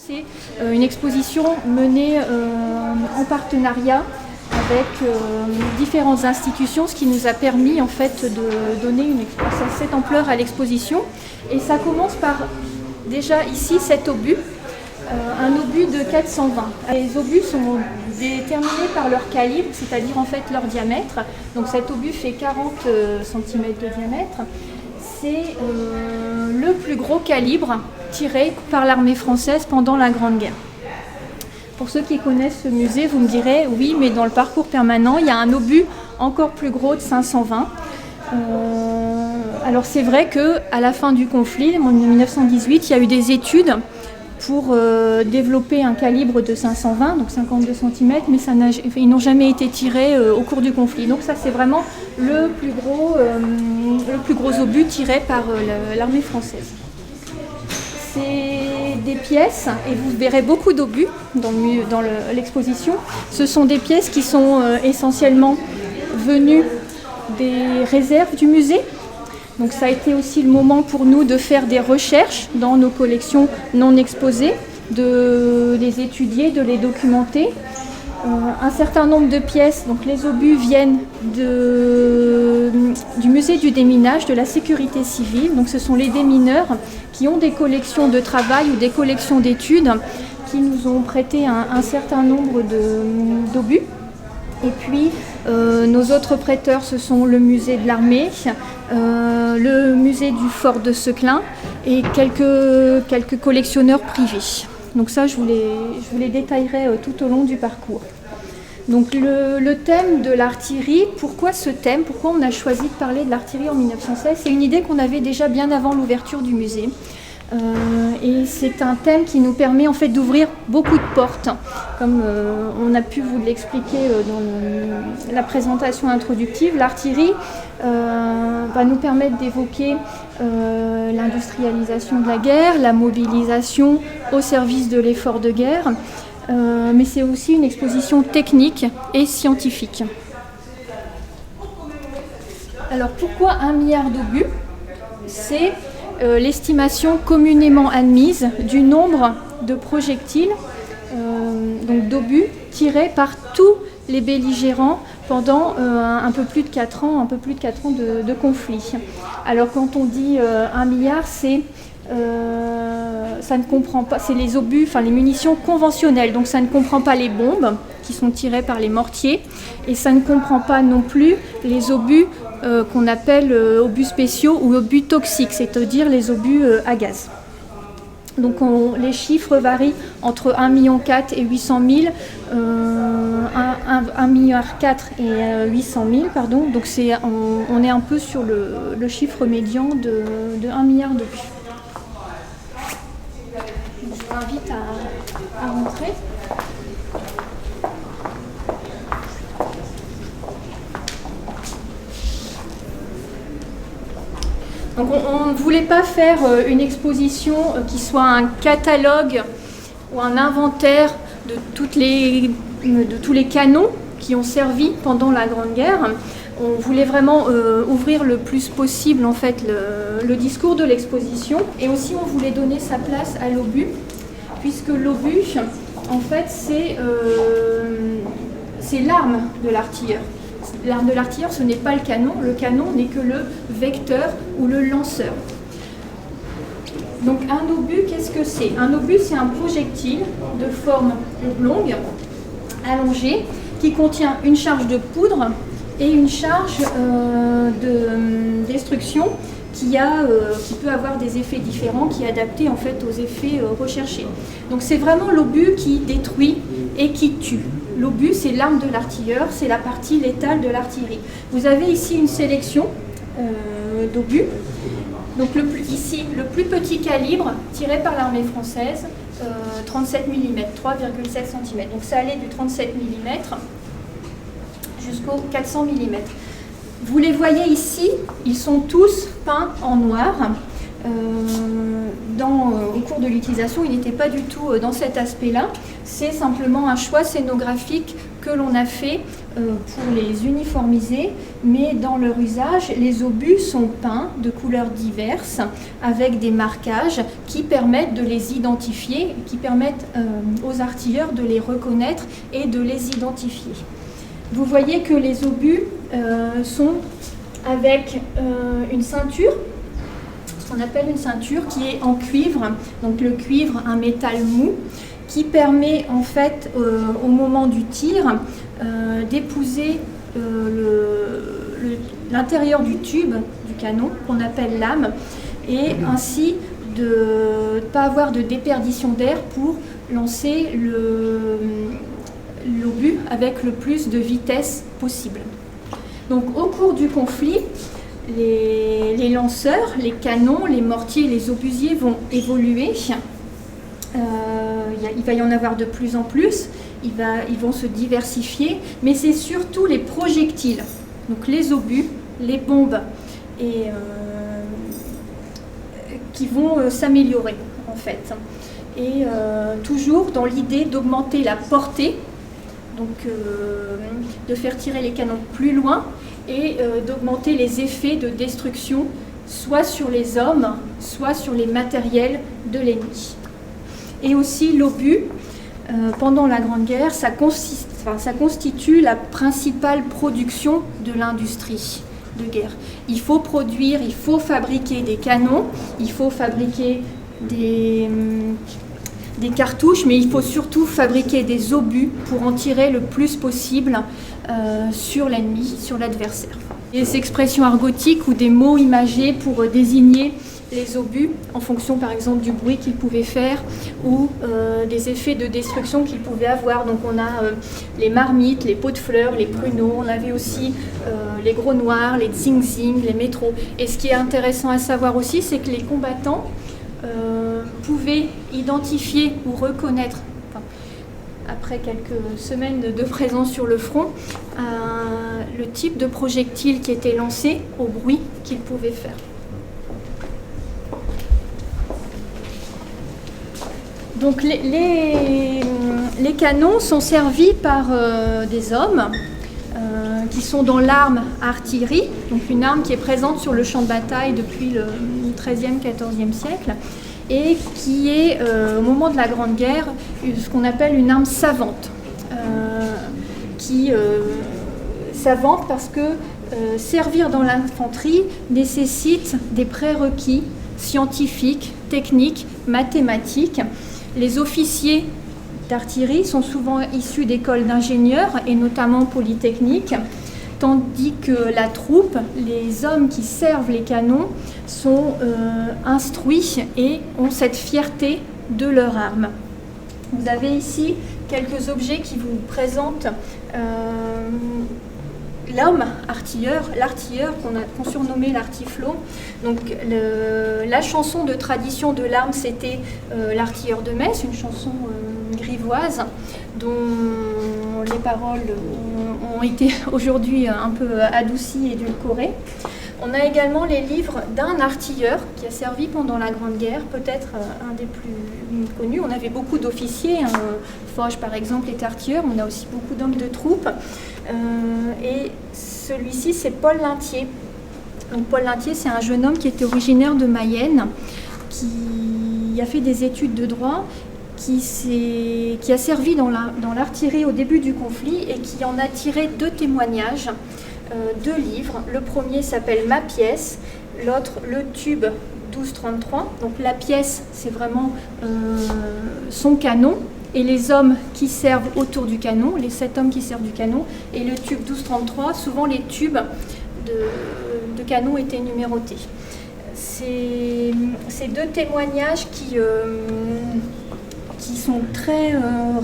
C'est une exposition menée en partenariat avec différentes institutions, ce qui nous a permis en fait de donner cette ampleur à l'exposition. Et ça commence par déjà ici cet obus, un obus de 420. Les obus sont déterminés par leur calibre, c'est-à-dire en fait leur diamètre. Donc cet obus fait 40 cm de diamètre. C'est le plus gros calibre tiré par l'armée française pendant la Grande Guerre. Pour ceux qui connaissent ce musée, vous me direz, oui, mais dans le parcours permanent, il y a un obus encore plus gros de 520. Alors c'est vrai qu'à la fin du conflit, en 1918, il y a eu des études pour développer un calibre de 520, donc 52 cm, mais ils n'ont jamais été tirés au cours du conflit. Donc ça, c'est vraiment le plus gros obus tiré par l'armée française. C'est des pièces, et vous verrez beaucoup d'obus dans l'exposition. Ce sont des pièces qui sont essentiellement venues des réserves du musée. Donc ça a été aussi le moment pour nous de faire des recherches dans nos collections non exposées, de les étudier, de les documenter. Un certain nombre de pièces, donc les obus viennent du musée du déminage, de la sécurité civile. Donc ce sont les démineurs qui ont des collections de travail ou des collections d'études qui nous ont prêté un certain nombre d'obus. Et puis nos autres prêteurs, ce sont le musée de l'armée, le musée du fort de Seclin et quelques collectionneurs privés. Donc ça, je vous les détaillerai tout au long du parcours. Donc le thème de l'artillerie, pourquoi ce thème? Pourquoi on a choisi de parler de l'artillerie en 1916? C'est une idée qu'on avait déjà bien avant l'ouverture du musée. Et c'est un thème qui nous permet en fait d'ouvrir beaucoup de portes, comme on a pu vous l'expliquer dans la présentation introductive. L'artillerie va nous permettre d'évoquer l'industrialisation de la guerre, la mobilisation au service de l'effort de guerre, mais c'est aussi une exposition technique et scientifique. Alors pourquoi 1 milliard d'obus? C'est l'estimation communément admise du nombre de projectiles, donc d'obus, tirés par tous les belligérants pendant un peu plus de 4 ans de conflit. Alors quand on dit 1 milliard, ça ne comprend pas, c'est les obus, enfin les munitions conventionnelles, donc ça ne comprend pas les bombes qui sont tirées par les mortiers, et ça ne comprend pas non plus les obus qu'on appelle obus spéciaux ou obus toxiques, c'est-à-dire les obus à gaz. Donc les chiffres varient entre 1,4 million et 800 000, 1,4 milliard et 800 000, pardon. Donc on est un peu sur le chiffre médian de 1 milliard d'obus. Je vous invite à rentrer. Donc on ne voulait pas faire une exposition qui soit un catalogue ou un inventaire de tous les canons qui ont servi pendant la Grande Guerre. On voulait vraiment ouvrir le plus possible en fait le discours de l'exposition, et aussi on voulait donner sa place à l'obus, puisque l'obus en fait c'est l'arme de l'artilleur. L'arme de l'artilleur, ce n'est pas le canon n'est que le vecteur ou le lanceur. Donc un obus, qu'est-ce que c'est? Un obus, c'est un projectile de forme oblongue, allongé, qui contient une charge de poudre et une charge de destruction qui peut avoir des effets différents, qui est adapté en fait aux effets recherchés. Donc c'est vraiment l'obus qui détruit et qui tue. L'obus, c'est l'arme de l'artilleur, c'est la partie létale de l'artillerie. Vous avez ici une sélection d'obus. Donc ici, le plus petit calibre tiré par l'armée française, 37 mm, 3,7 cm. Donc ça allait du 37 mm jusqu'au 400 mm. Vous les voyez ici, ils sont tous peints en noir. Au cours de l'utilisation, il n'était pas du tout dans cet aspect-là. C'est simplement un choix scénographique que l'on a fait pour les uniformiser, mais dans leur usage, les obus sont peints de couleurs diverses avec des marquages qui permettent de les identifier, qui permettent aux artilleurs de les reconnaître et de les identifier. Vous voyez que les obus sont avec une ceinture, ce qu'on appelle une ceinture qui est en cuivre, donc le cuivre, un métal mou, qui permet en fait au moment du tir d'épouser l'intérieur du tube du canon qu'on appelle lame et ainsi de ne pas avoir de déperdition d'air pour lancer l'obus avec le plus de vitesse possible. Donc au cours du conflit, les lanceurs, les canons, les mortiers, les obusiers vont évoluer. Il va y en avoir de plus en plus, ils vont se diversifier, mais c'est surtout les projectiles, donc les obus, les bombes, qui vont s'améliorer en fait. Et toujours dans l'idée d'augmenter la portée, donc de faire tirer les canons plus loin et d'augmenter les effets de destruction, soit sur les hommes, soit sur les matériels de l'ennemi. Et aussi l'obus, pendant la Grande Guerre, ça constitue la principale production de l'industrie de guerre. Il faut produire, il faut fabriquer des canons, il faut fabriquer des cartouches, mais il faut surtout fabriquer des obus pour en tirer le plus possible sur l'ennemi, sur l'adversaire. Des expressions argotiques ou des mots imagés pour désigner les obus en fonction par exemple du bruit qu'ils pouvaient faire ou des effets de destruction qu'ils pouvaient avoir. Donc on a les marmites, les pots de fleurs, les pruneaux, on avait aussi les gros noirs, les zing-zing, les métros. Et ce qui est intéressant à savoir aussi, c'est que les combattants pouvaient identifier ou reconnaître, après quelques semaines de présence sur le front, le type de projectile qui était lancé au bruit qu'ils pouvaient faire. Donc les canons sont servis par des hommes qui sont dans l'arme artillerie, donc une arme qui est présente sur le champ de bataille depuis le XIIIe, XIVe siècle, et qui est, au moment de la Grande Guerre, ce qu'on appelle une arme savante. Savante parce que servir dans l'infanterie nécessite des prérequis scientifiques, techniques, mathématiques. Les officiers d'artillerie sont souvent issus d'écoles d'ingénieurs et notamment polytechniques, tandis que la troupe, les hommes qui servent les canons, sont instruits et ont cette fierté de leur arme. Vous avez ici quelques objets qui vous présentent l'homme artilleur, l'artilleur qu'on surnommait l'artiflot. Donc la chanson de tradition de l'arme, c'était l'artilleur de Metz, une chanson grivoise dont les paroles ont été aujourd'hui un peu adoucies et édulcorées. On a également les livres d'un artilleur qui a servi pendant la Grande Guerre, peut-être un des plus connus. On avait beaucoup d'officiers, Foch par exemple était artilleur, on a aussi beaucoup d'hommes de troupe. Et celui-ci, c'est Paul Lintier. Donc Paul Lintier, c'est un jeune homme qui était originaire de Mayenne, qui a fait des études de droit, qui a servi dans l'artillerie au début du conflit et qui en a tiré 2 témoignages, 2 livres. Le premier s'appelle Ma pièce, l'autre Le tube 1233. Donc la pièce, c'est vraiment son canon et les hommes qui servent autour du canon, les 7 hommes qui servent du canon, et le tube 1233, souvent les tubes de canon étaient numérotés. Ces 2 témoignages qui sont très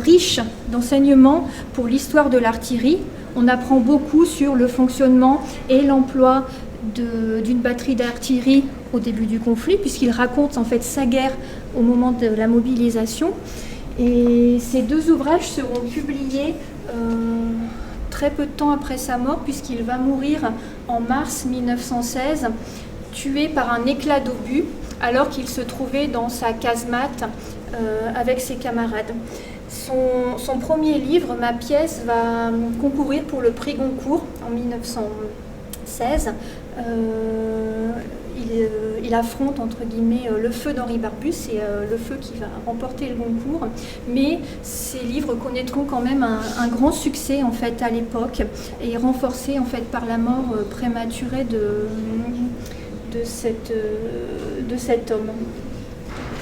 riches d'enseignements pour l'histoire de l'artillerie. On apprend beaucoup sur le fonctionnement et l'emploi d'une batterie d'artillerie au début du conflit, puisqu'il raconte en fait sa guerre au moment de la mobilisation. Et ces 2 ouvrages seront publiés très peu de temps après sa mort, puisqu'il va mourir en mars 1916, tué par un éclat d'obus, alors qu'il se trouvait dans sa casemate avec ses camarades. Son premier livre, Ma pièce, va concourir pour le prix Goncourt en 1916. Il affronte entre guillemets le feu d'Henri Barbusse, c'est le feu qui va remporter le Goncourt, mais ces livres connaîtront quand même un grand succès en fait à l'époque et renforcé en fait par la mort prématurée de cet homme.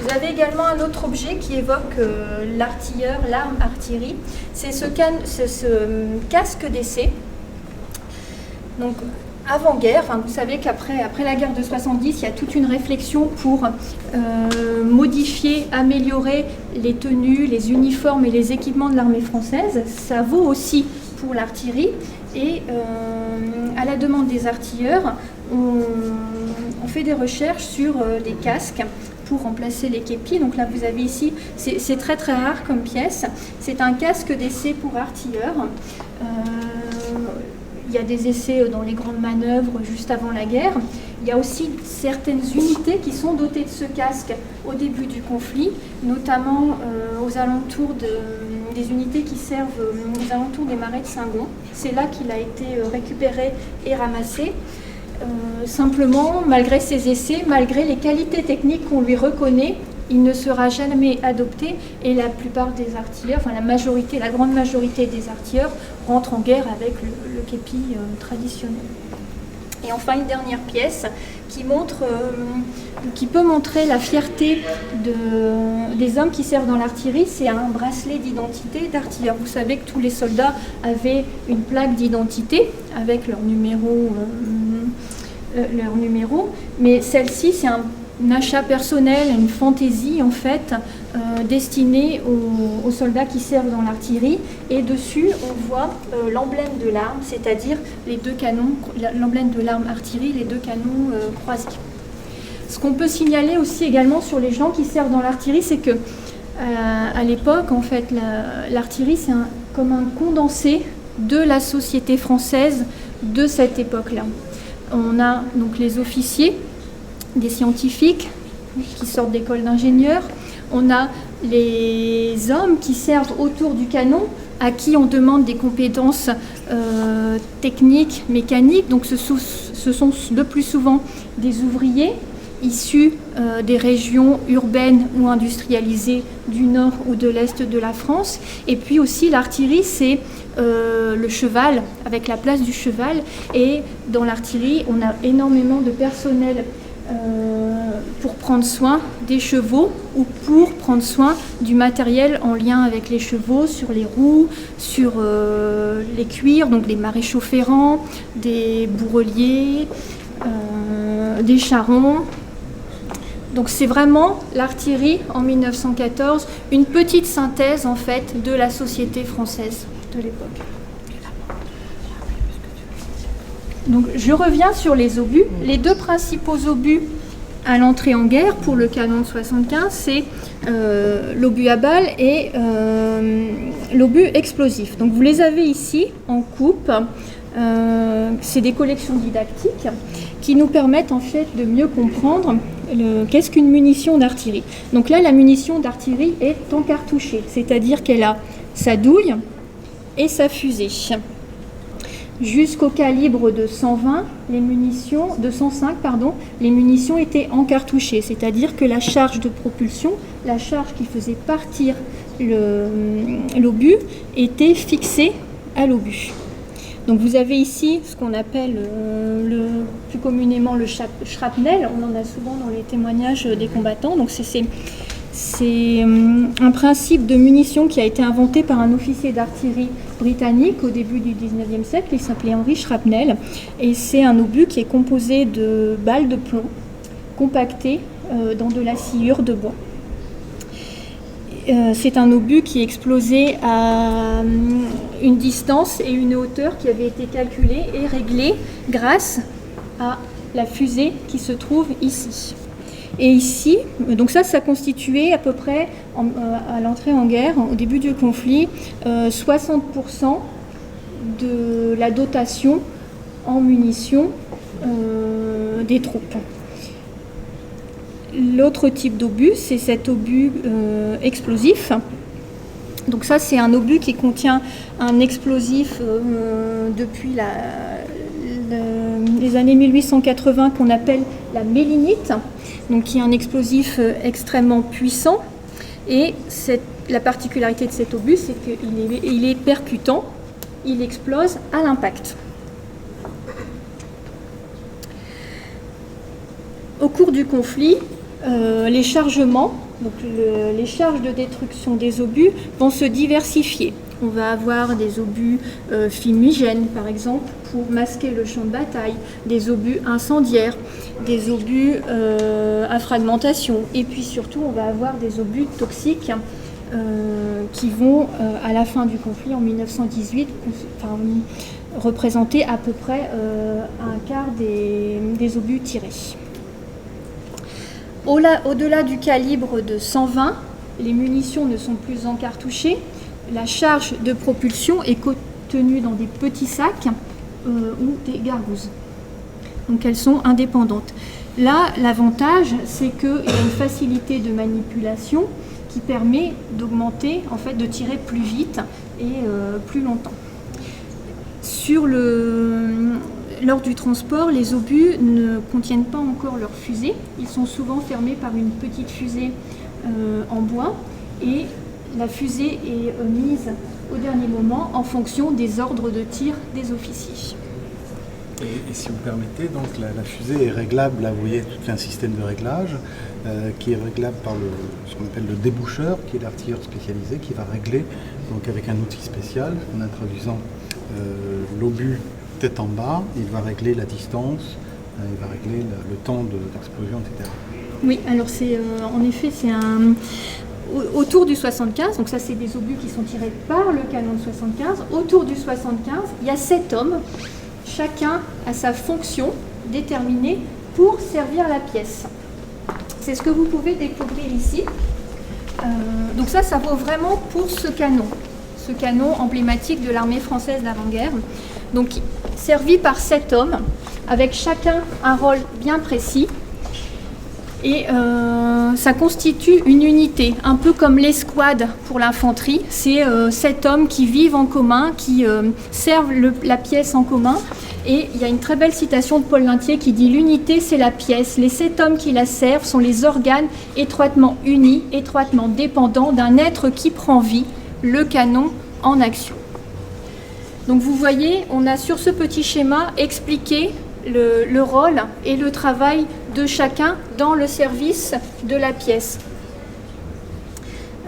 Vous avez également un autre objet qui évoque l'artilleur, l'arme artillerie, c'est ce casque d'essai. Donc, avant-guerre, vous savez qu'après la guerre de 70, il y a toute une réflexion pour modifier, améliorer les tenues, les uniformes et les équipements de l'armée française. Ça vaut aussi pour l'artillerie. Et à la demande des artilleurs, on fait des recherches sur les casques pour remplacer les képis. Donc là, vous avez ici, c'est très très rare comme pièce. C'est un casque d'essai pour artilleurs. Il y a des essais dans les grandes manœuvres juste avant la guerre. Il y a aussi certaines unités qui sont dotées de ce casque au début du conflit, notamment aux alentours des unités qui servent aux alentours des marais de Saint-Gon. C'est là qu'il a été récupéré et ramassé. Simplement, malgré ses essais, malgré les qualités techniques qu'on lui reconnaît, il ne sera jamais adopté et la plupart des artilleurs, la grande majorité des artilleurs rentrent en guerre avec le képi traditionnel. Et enfin, une dernière pièce qui peut montrer la fierté des hommes qui servent dans l'artillerie, c'est un bracelet d'identité d'artilleur. Vous savez que tous les soldats avaient une plaque d'identité avec leur numéro, mais celle-ci, c'est un achat personnel, une fantaisie en fait, destinée aux soldats qui servent dans l'artillerie. Et dessus, on voit l'emblème de l'arme, c'est-à-dire les deux canons, l'emblème de l'arme artillerie, les deux canons croisés. Ce qu'on peut signaler aussi également sur les gens qui servent dans l'artillerie, c'est que à l'époque, en fait, l'artillerie, c'est comme un condensé de la société française de cette époque-là. On a donc les officiers, des scientifiques qui sortent d'écoles d'ingénieurs. On a les hommes qui servent autour du canon, à qui on demande des compétences techniques, mécaniques. Donc ce sont le plus souvent des ouvriers issus des régions urbaines ou industrialisées du nord ou de l'est de la France. Et puis aussi l'artillerie, c'est le cheval, avec la place du cheval. Et dans l'artillerie, on a énormément de personnel pour prendre soin des chevaux ou pour prendre soin du matériel en lien avec les chevaux, sur les roues, sur les cuirs, donc des maréchaux ferrants, des bourreliers, des charrons. Donc c'est vraiment l'artillerie en 1914, une petite synthèse en fait de la société française de l'époque. Donc, je reviens sur les obus. Les deux principaux obus à l'entrée en guerre pour le canon de 75, c'est l'obus à balles et l'obus explosif. Donc vous les avez ici en coupe. C'est des collections didactiques qui nous permettent en fait de mieux comprendre qu'est-ce qu'une munition d'artillerie. Donc là, la munition d'artillerie est encartouchée, c'est-à-dire qu'elle a sa douille et sa fusée. Jusqu'au calibre de 105, les munitions étaient encartouchées, c'est-à-dire que la charge de propulsion, la charge qui faisait partir l'obus, était fixée à l'obus. Donc vous avez ici ce qu'on appelle plus communément le shrapnel, on en a souvent dans les témoignages des combattants. Donc c'est un principe de munition qui a été inventé par un officier d'artillerie britannique au début du 19e siècle. Il s'appelait Henry Shrapnel et c'est un obus qui est composé de balles de plomb compactées dans de la sciure de bois. C'est un obus qui explosait à une distance et une hauteur qui avaient été calculées et réglées grâce à la fusée qui se trouve ici. Et ici, donc ça constituait à peu près, à l'entrée en guerre, au début du conflit, 60% de la dotation en munitions des troupes. L'autre type d'obus, c'est cet obus explosif Donc ça, c'est un obus qui contient un explosif depuis les années 1880 qu'on appelle la mélinite, donc qui est un explosif extrêmement puissant. Et la particularité de cet obus, c'est qu'il est percutant, il explose à l'impact. Au cours du conflit, les chargements, donc les charges de destruction des obus vont se diversifier. On va avoir des obus fumigènes, par exemple, pour masquer le champ de bataille, des obus incendiaires, des obus à fragmentation, et puis surtout, on va avoir des obus toxiques qui vont, à la fin du conflit, en 1918, représenter à peu près un quart des obus tirés. Au-delà du calibre de 120, les munitions ne sont plus encartouchées. La charge de propulsion est contenue dans des petits sacs ou des gargouzes. Donc elles sont indépendantes. Là, l'avantage, c'est qu'il y a une facilité de manipulation qui permet d'augmenter, en fait, de tirer plus vite et plus longtemps. Lors du transport, les obus ne contiennent pas encore leur fusée. Ils sont souvent fermés par une petite fusée en bois et la fusée est mise au dernier moment en fonction des ordres de tir des officiers. Et si vous permettez, donc la fusée est réglable, là vous voyez tout un système de réglage qui est réglable par ce qu'on appelle le déboucheur, qui est l'artilleur spécialisé, qui va régler donc avec un outil spécial, en introduisant l'obus tête en bas, il va régler la distance, il va régler le temps d'explosion, etc. Oui, alors en effet c'est autour du 75, donc ça c'est des obus qui sont tirés par le canon de 75, autour du 75, il y a 7 hommes, chacun a sa fonction déterminée pour servir la pièce. C'est ce que vous pouvez découvrir ici. Donc ça vaut vraiment pour ce canon emblématique de l'armée française d'avant-guerre. Donc servi par 7 hommes, avec chacun un rôle bien précis. Et ça constitue une unité, un peu comme l'escouade pour l'infanterie. C'est 7 hommes qui vivent en commun, qui servent la pièce en commun. Et il y a une très belle citation de Paul Lintier qui dit « L'unité, c'est la pièce. Les 7 hommes qui la servent sont les organes étroitement unis, étroitement dépendants d'un être qui prend vie, le canon en action. » Donc vous voyez, on a sur ce petit schéma expliqué le rôle et le travail de chacun dans le service de la pièce.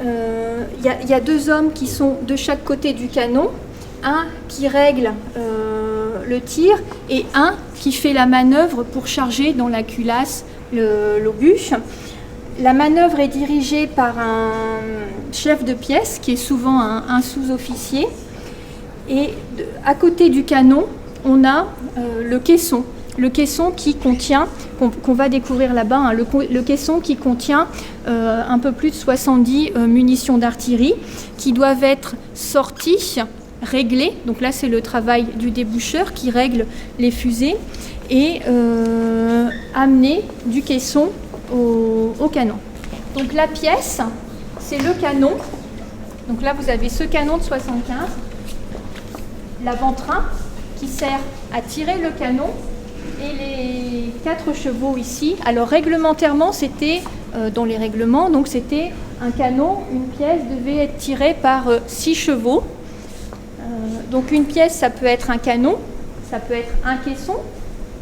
Il y a 2 hommes qui sont de chaque côté du canon, un qui règle le tir et un qui fait la manœuvre pour charger dans la culasse l'obus. La manœuvre est dirigée par un chef de pièce qui est souvent un sous-officier. Et à côté du canon, on a le caisson. Le caisson qui contient, qu'on va découvrir là-bas, hein, le caisson qui contient un peu plus de 70 munitions d'artillerie qui doivent être sorties, réglées. Donc là, c'est le travail du déboucheur qui règle les fusées et amener du caisson au canon. Donc la pièce, c'est le canon. Donc là, vous avez ce canon de 75. L'avant-train qui sert à tirer le canon et les 4 chevaux ici. Alors réglementairement, c'était dans les règlements, donc c'était un canon, une pièce devait être tirée par 6 chevaux. Donc une pièce, ça peut être un canon, ça peut être un caisson,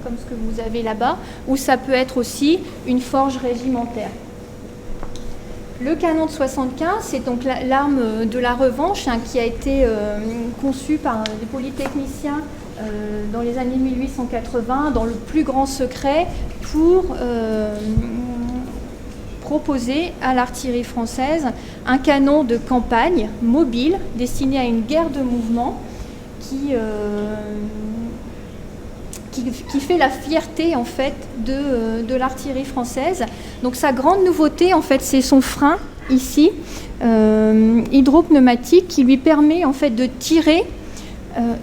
comme ce que vous avez là-bas, ou ça peut être aussi une forge régimentaire. Le canon de 75, c'est donc l'arme de la revanche qui a été conçue par des polytechniciens dans les années 1880, dans le plus grand secret, pour proposer à l'artillerie française un canon de campagne mobile destiné à une guerre de mouvement qui fait la fierté en fait de l'artillerie française. Donc sa grande nouveauté en fait, c'est son frein ici hydropneumatique qui lui permet en fait de tirer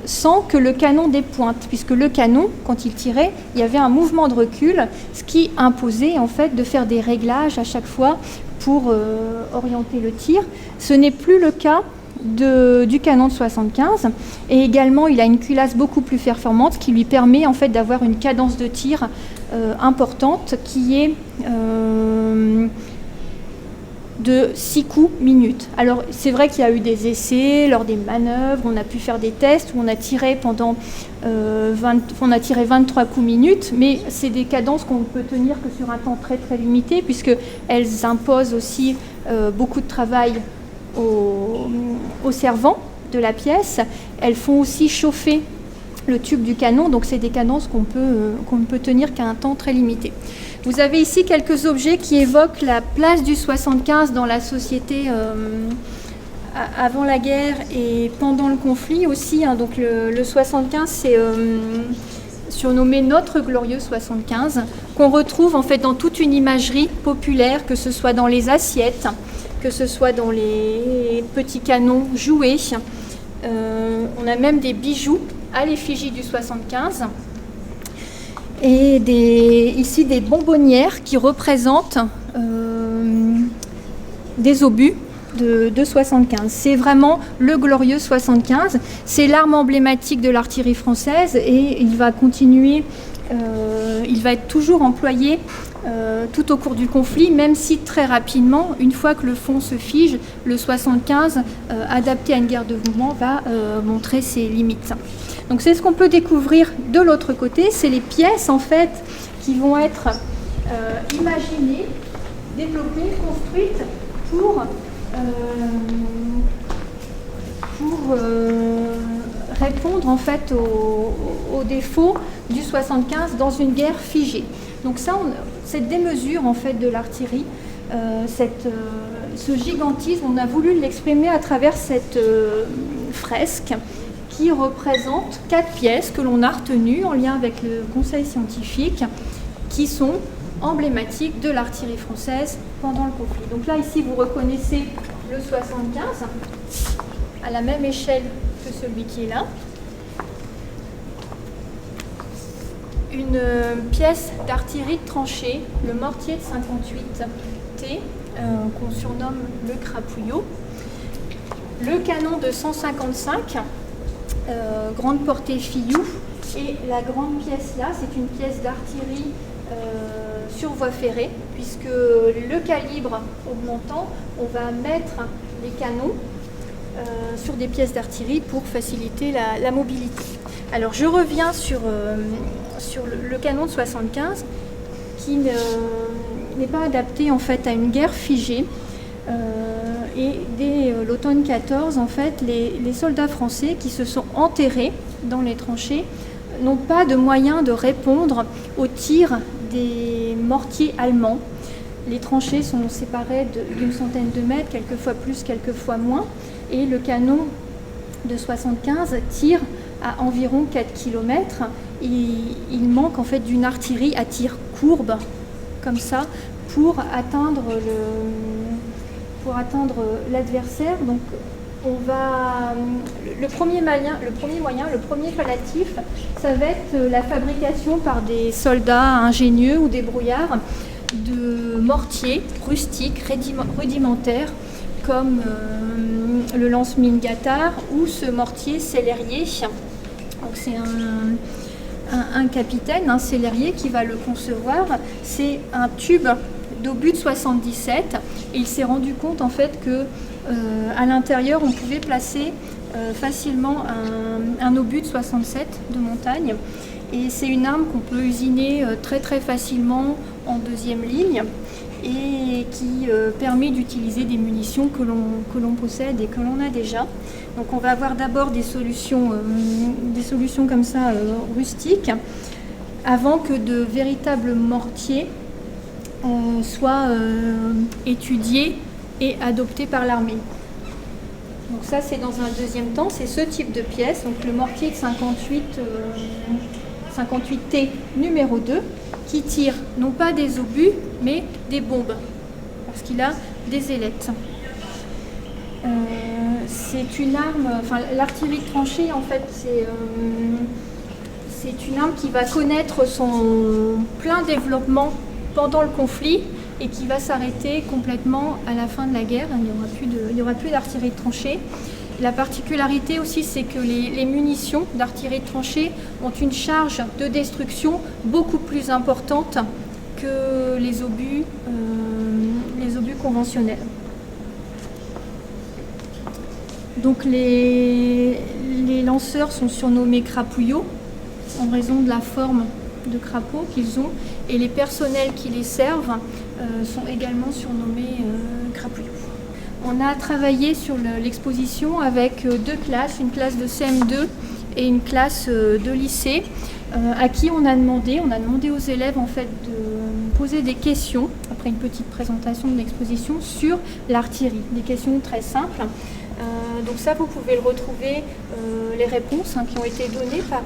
sans que le canon dépointe, puisque le canon, quand il tirait, il y avait un mouvement de recul, ce qui imposait en fait de faire des réglages à chaque fois pour orienter le tir. Ce n'est plus le cas du canon de 75, et également il a une culasse beaucoup plus performante qui lui permet en fait d'avoir une cadence de tir importante qui est de 6 coups minutes. Alors c'est vrai qu'il y a eu des essais lors des manœuvres, on a pu faire des tests où on a tiré pendant 23 coups minutes, mais c'est des cadences qu'on ne peut tenir que sur un temps très très limité puisqu'elles imposent aussi beaucoup de travail au servant de la pièce. Elles font aussi chauffer le tube du canon, donc c'est des cadences qu'on ne peut tenir qu'à un temps très limité. Vous avez ici quelques objets qui évoquent la place du 75 dans la société avant la guerre et pendant le conflit aussi. Hein. Donc le 75, c'est surnommé notre glorieux 75, qu'on retrouve en fait dans toute une imagerie populaire, que ce soit dans les assiettes, que ce soit dans les petits canons jouets. On a même des bijoux à l'effigie du 75. Et ici des bonbonnières qui représentent des obus de 75. C'est vraiment le glorieux 75. C'est l'arme emblématique de l'artillerie française et il va continuer, il va être toujours employé tout au cours du conflit, même si très rapidement, une fois que le fond se fige, le 75, adapté à une guerre de mouvement, va montrer ses limites. Donc c'est ce qu'on peut découvrir de l'autre côté, c'est les pièces en fait qui vont être imaginées, développées, construites pour répondre en fait aux défauts du 75 dans une guerre figée. Donc ça, cette démesure en fait de l'artillerie, ce gigantisme, on a voulu l'exprimer à travers cette fresque qui représente 4 pièces que l'on a retenues en lien avec le conseil scientifique, qui sont emblématiques de l'artillerie française pendant le conflit. Donc là, ici, vous reconnaissez le 75 à la même échelle que celui qui est là. Une pièce d'artillerie de tranchée, le mortier de 58T, qu'on surnomme le crapouillot. Le canon de 155, grande portée Fillou, et la grande pièce là, c'est une pièce d'artillerie sur voie ferrée, puisque le calibre augmentant, on va mettre les canons sur des pièces d'artillerie pour faciliter la mobilité. Alors je reviens sur le canon de 75 qui n'est pas adapté en fait à une guerre figée. Et dès l'automne 14, en fait, les soldats français qui se sont enterrés dans les tranchées n'ont pas de moyen de répondre aux tirs des mortiers allemands. Les tranchées sont séparées d'une centaine de mètres, quelquefois plus, quelquefois moins, et le canon de 75 tire à environ 4 km. Il manque en fait d'une artillerie à tir courbe, comme ça, pour atteindre l'adversaire. Donc le premier palliatif, ça va être la fabrication par des soldats ingénieux ou des brouillards de mortiers rustiques, rudimentaires, comme le lance-mine Gattard ou ce mortier Célérier. Donc c'est un capitaine, un Célérier, qui va le concevoir. C'est un tube d'obus de 77 et il s'est rendu compte en fait que à l'intérieur on pouvait placer facilement un obus de 67 de montagne, et c'est une arme qu'on peut usiner très très facilement en deuxième ligne et qui permet d'utiliser des munitions que l'on possède et que l'on a déjà. Donc on va avoir d'abord des solutions comme ça rustiques avant que de véritables mortiers soient étudiés et adoptés par l'armée. Donc ça c'est dans un deuxième temps, c'est ce type de pièce, donc le mortier de 58T numéro 2, qui tire non pas des obus mais des bombes, parce qu'il a des ailettes. C'est une arme, l'artillerie de tranchée en fait, c'est une arme qui va connaître son plein développement pendant le conflit et qui va s'arrêter complètement à la fin de la guerre. Il n'y aura plus d'artillerie de tranchée. La particularité aussi, c'est que les munitions d'artillerie de tranchée ont une charge de destruction beaucoup plus importante que les obus conventionnels. Donc les lanceurs sont surnommés crapouillots en raison de la forme de crapaud qu'ils ont, et les personnels qui les servent sont également surnommés crapouillots. On a travaillé sur l'exposition avec deux classes, une classe de CM2 et une classe de lycée, à qui on a demandé aux élèves en fait de poser des questions, après une petite présentation de l'exposition, sur l'artillerie, des questions très simples. Donc ça, vous pouvez le retrouver, les réponses qui ont été données par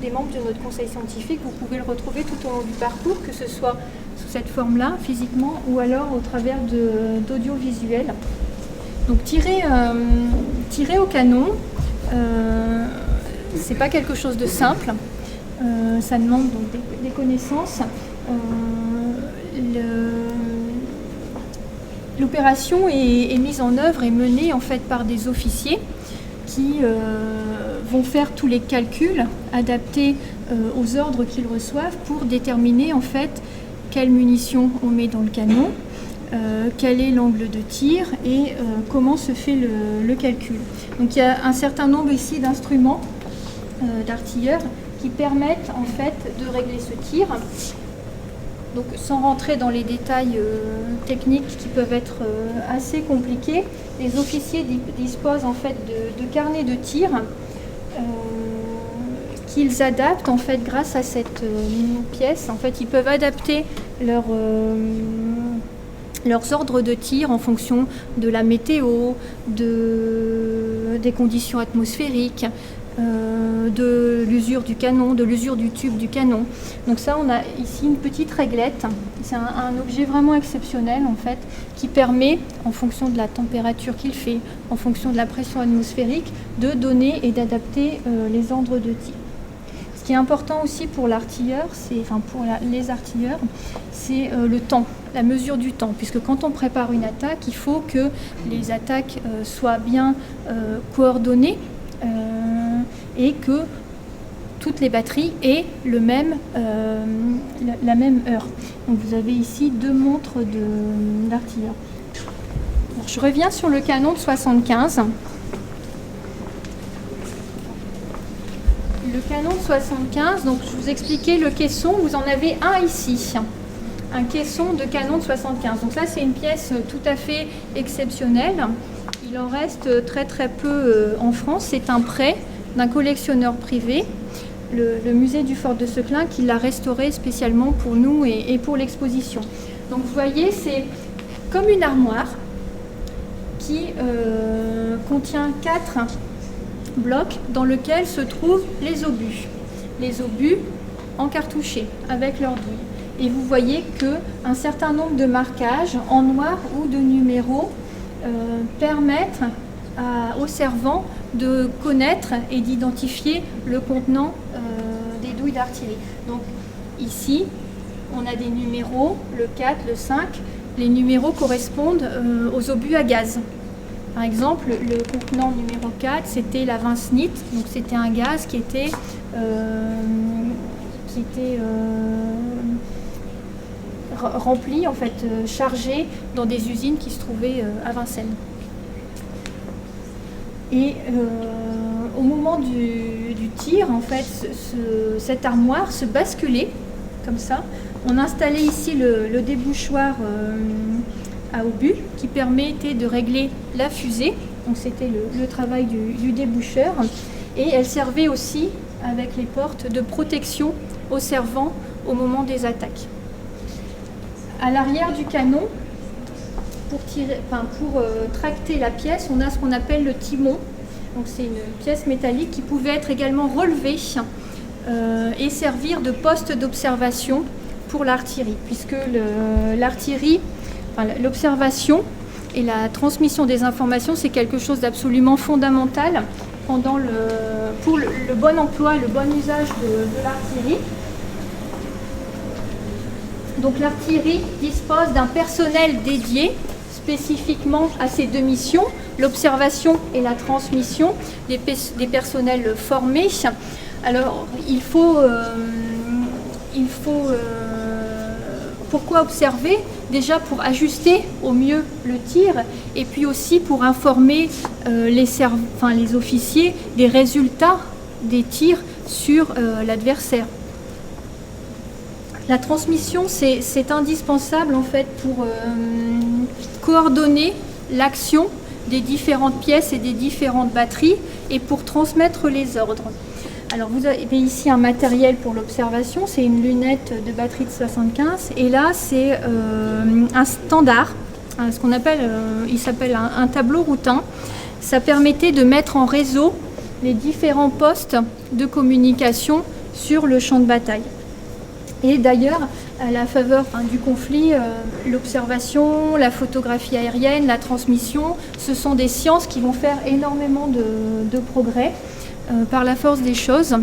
des membres de notre conseil scientifique, vous pouvez le retrouver tout au long du parcours, que ce soit sous cette forme-là, physiquement, ou alors au travers d'audiovisuels. Donc tirer au canon, c'est pas quelque chose de simple, ça demande donc des connaissances. L'opération est mise en œuvre et menée en fait par des officiers qui vont faire tous les calculs adaptés aux ordres qu'ils reçoivent pour déterminer en fait quelle munition on met dans le canon, quel est l'angle de tir et comment se fait le calcul. Donc il y a un certain nombre ici d'instruments d'artilleurs qui permettent en fait de régler ce tir. Donc, sans rentrer dans les détails techniques qui peuvent être assez compliqués, les officiers disposent en fait de carnets de tir qu'ils adaptent en fait grâce à cette pièce. En fait, ils peuvent adapter leurs ordres de tir en fonction de la météo, des conditions atmosphériques, de l'usure du canon, de l'usure du tube du canon. Donc ça, on a ici une petite réglette. C'est un objet vraiment exceptionnel en fait, qui permet, en fonction de la température qu'il fait, en fonction de la pression atmosphérique, de donner et d'adapter les ordres de tir. Ce qui est important aussi pour l'artilleur, les artilleurs, c'est le temps, la mesure du temps, puisque quand on prépare une attaque, il faut que les attaques soient bien coordonnées et que toutes les batteries aient la même heure. Donc vous avez ici deux montres d'artilleurs. Je reviens sur le canon de 75. Le canon de 75, donc je vous expliquais le caisson, vous en avez un ici, un caisson de canon de 75. Donc ça c'est une pièce tout à fait exceptionnelle. Il en reste très très peu en France. C'est un prêt d'un collectionneur privé, le musée du Fort de Seclin, qui l'a restauré spécialement pour nous et pour l'exposition. Donc vous voyez, c'est comme une armoire qui contient 4 blocs dans lesquels se trouvent les obus. Les obus encartouchés avec leurs douilles. Et vous voyez qu'un certain nombre de marquages en noir ou de numéros permettent aux servants de connaître et d'identifier le contenant des douilles d'artillerie. Donc ici, on a des numéros, le 4, le 5. Les numéros correspondent aux obus à gaz. Par exemple, le contenant numéro 4, c'était la 20 SNIT, donc c'était un gaz qui était rempli, en fait, chargé dans des usines qui se trouvaient à Vincennes. Et au moment du tir, en fait, cette armoire se basculait comme ça. On installait ici le débouchoir à obus qui permettait de régler la fusée. Donc c'était le travail du déboucheur. Et elle servait aussi, avec les portes, de protection aux servants au moment des attaques. À l'arrière du canon, pour tracter la pièce, on a ce qu'on appelle le timon. Donc c'est une pièce métallique qui pouvait être également relevée et servir de poste d'observation pour l'artillerie, puisque l'observation et la transmission des informations, c'est quelque chose d'absolument fondamental pour le bon emploi, le bon usage de l'artillerie. Donc l'artillerie dispose d'un personnel dédié, spécifiquement à ces deux missions, l'observation et la transmission des personnels formés. Alors, pourquoi observer? Déjà pour ajuster au mieux le tir et puis aussi pour informer les officiers des résultats des tirs sur l'adversaire. La transmission, c'est indispensable en fait pour coordonner l'action des différentes pièces et des différentes batteries et pour transmettre les ordres. Alors vous avez ici un matériel pour l'observation, c'est une lunette de batterie de 75 et là c'est un standard, ce qu'on appelle, il s'appelle un tableau routin. Ça permettait de mettre en réseau les différents postes de communication sur le champ de bataille. Et d'ailleurs, à la faveur du conflit, l'observation, la photographie aérienne, la transmission, ce sont des sciences qui vont faire énormément de progrès par la force des choses.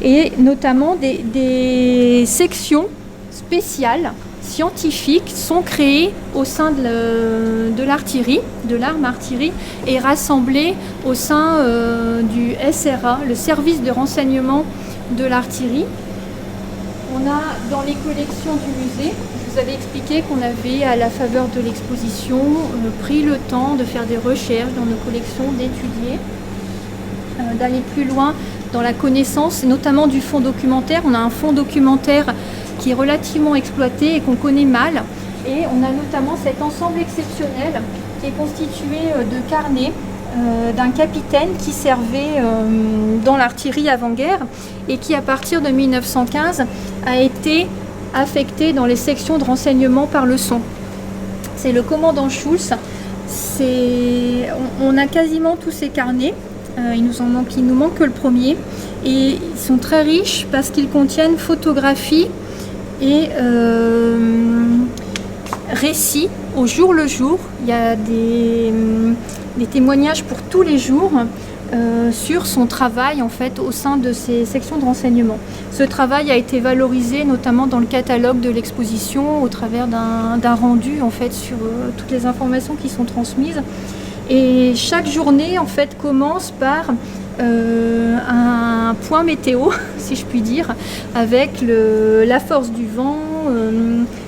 Et notamment des sections spéciales, scientifiques, sont créées au sein de l'artillerie, de l'arme artillerie, et rassemblées au sein du SRA, le service de renseignement de l'artillerie. On a dans les collections du musée, je vous avais expliqué qu'on avait à la faveur de l'exposition pris le temps de faire des recherches dans nos collections, d'étudier, d'aller plus loin dans la connaissance, notamment du fonds documentaire. On a un fonds documentaire qui est relativement exploité et qu'on connaît mal. Et on a notamment cet ensemble exceptionnel qui est constitué de carnets d'un capitaine qui servait dans l'artillerie avant-guerre et qui, à partir de 1915, a été affecté dans les sections de renseignement par le son. C'est le commandant Schulz. On a quasiment tous ces carnets. Il nous manque que le premier. Et ils sont très riches parce qu'ils contiennent photographies et récits au jour le jour. Il y a des témoignages pour tous les jours sur son travail en fait au sein de ces sections de renseignement. Ce travail a été valorisé notamment dans le catalogue de l'exposition au travers d'un rendu en fait sur toutes les informations qui sont transmises. Et chaque journée en fait commence par un point météo, si je puis dire, avec la force du vent,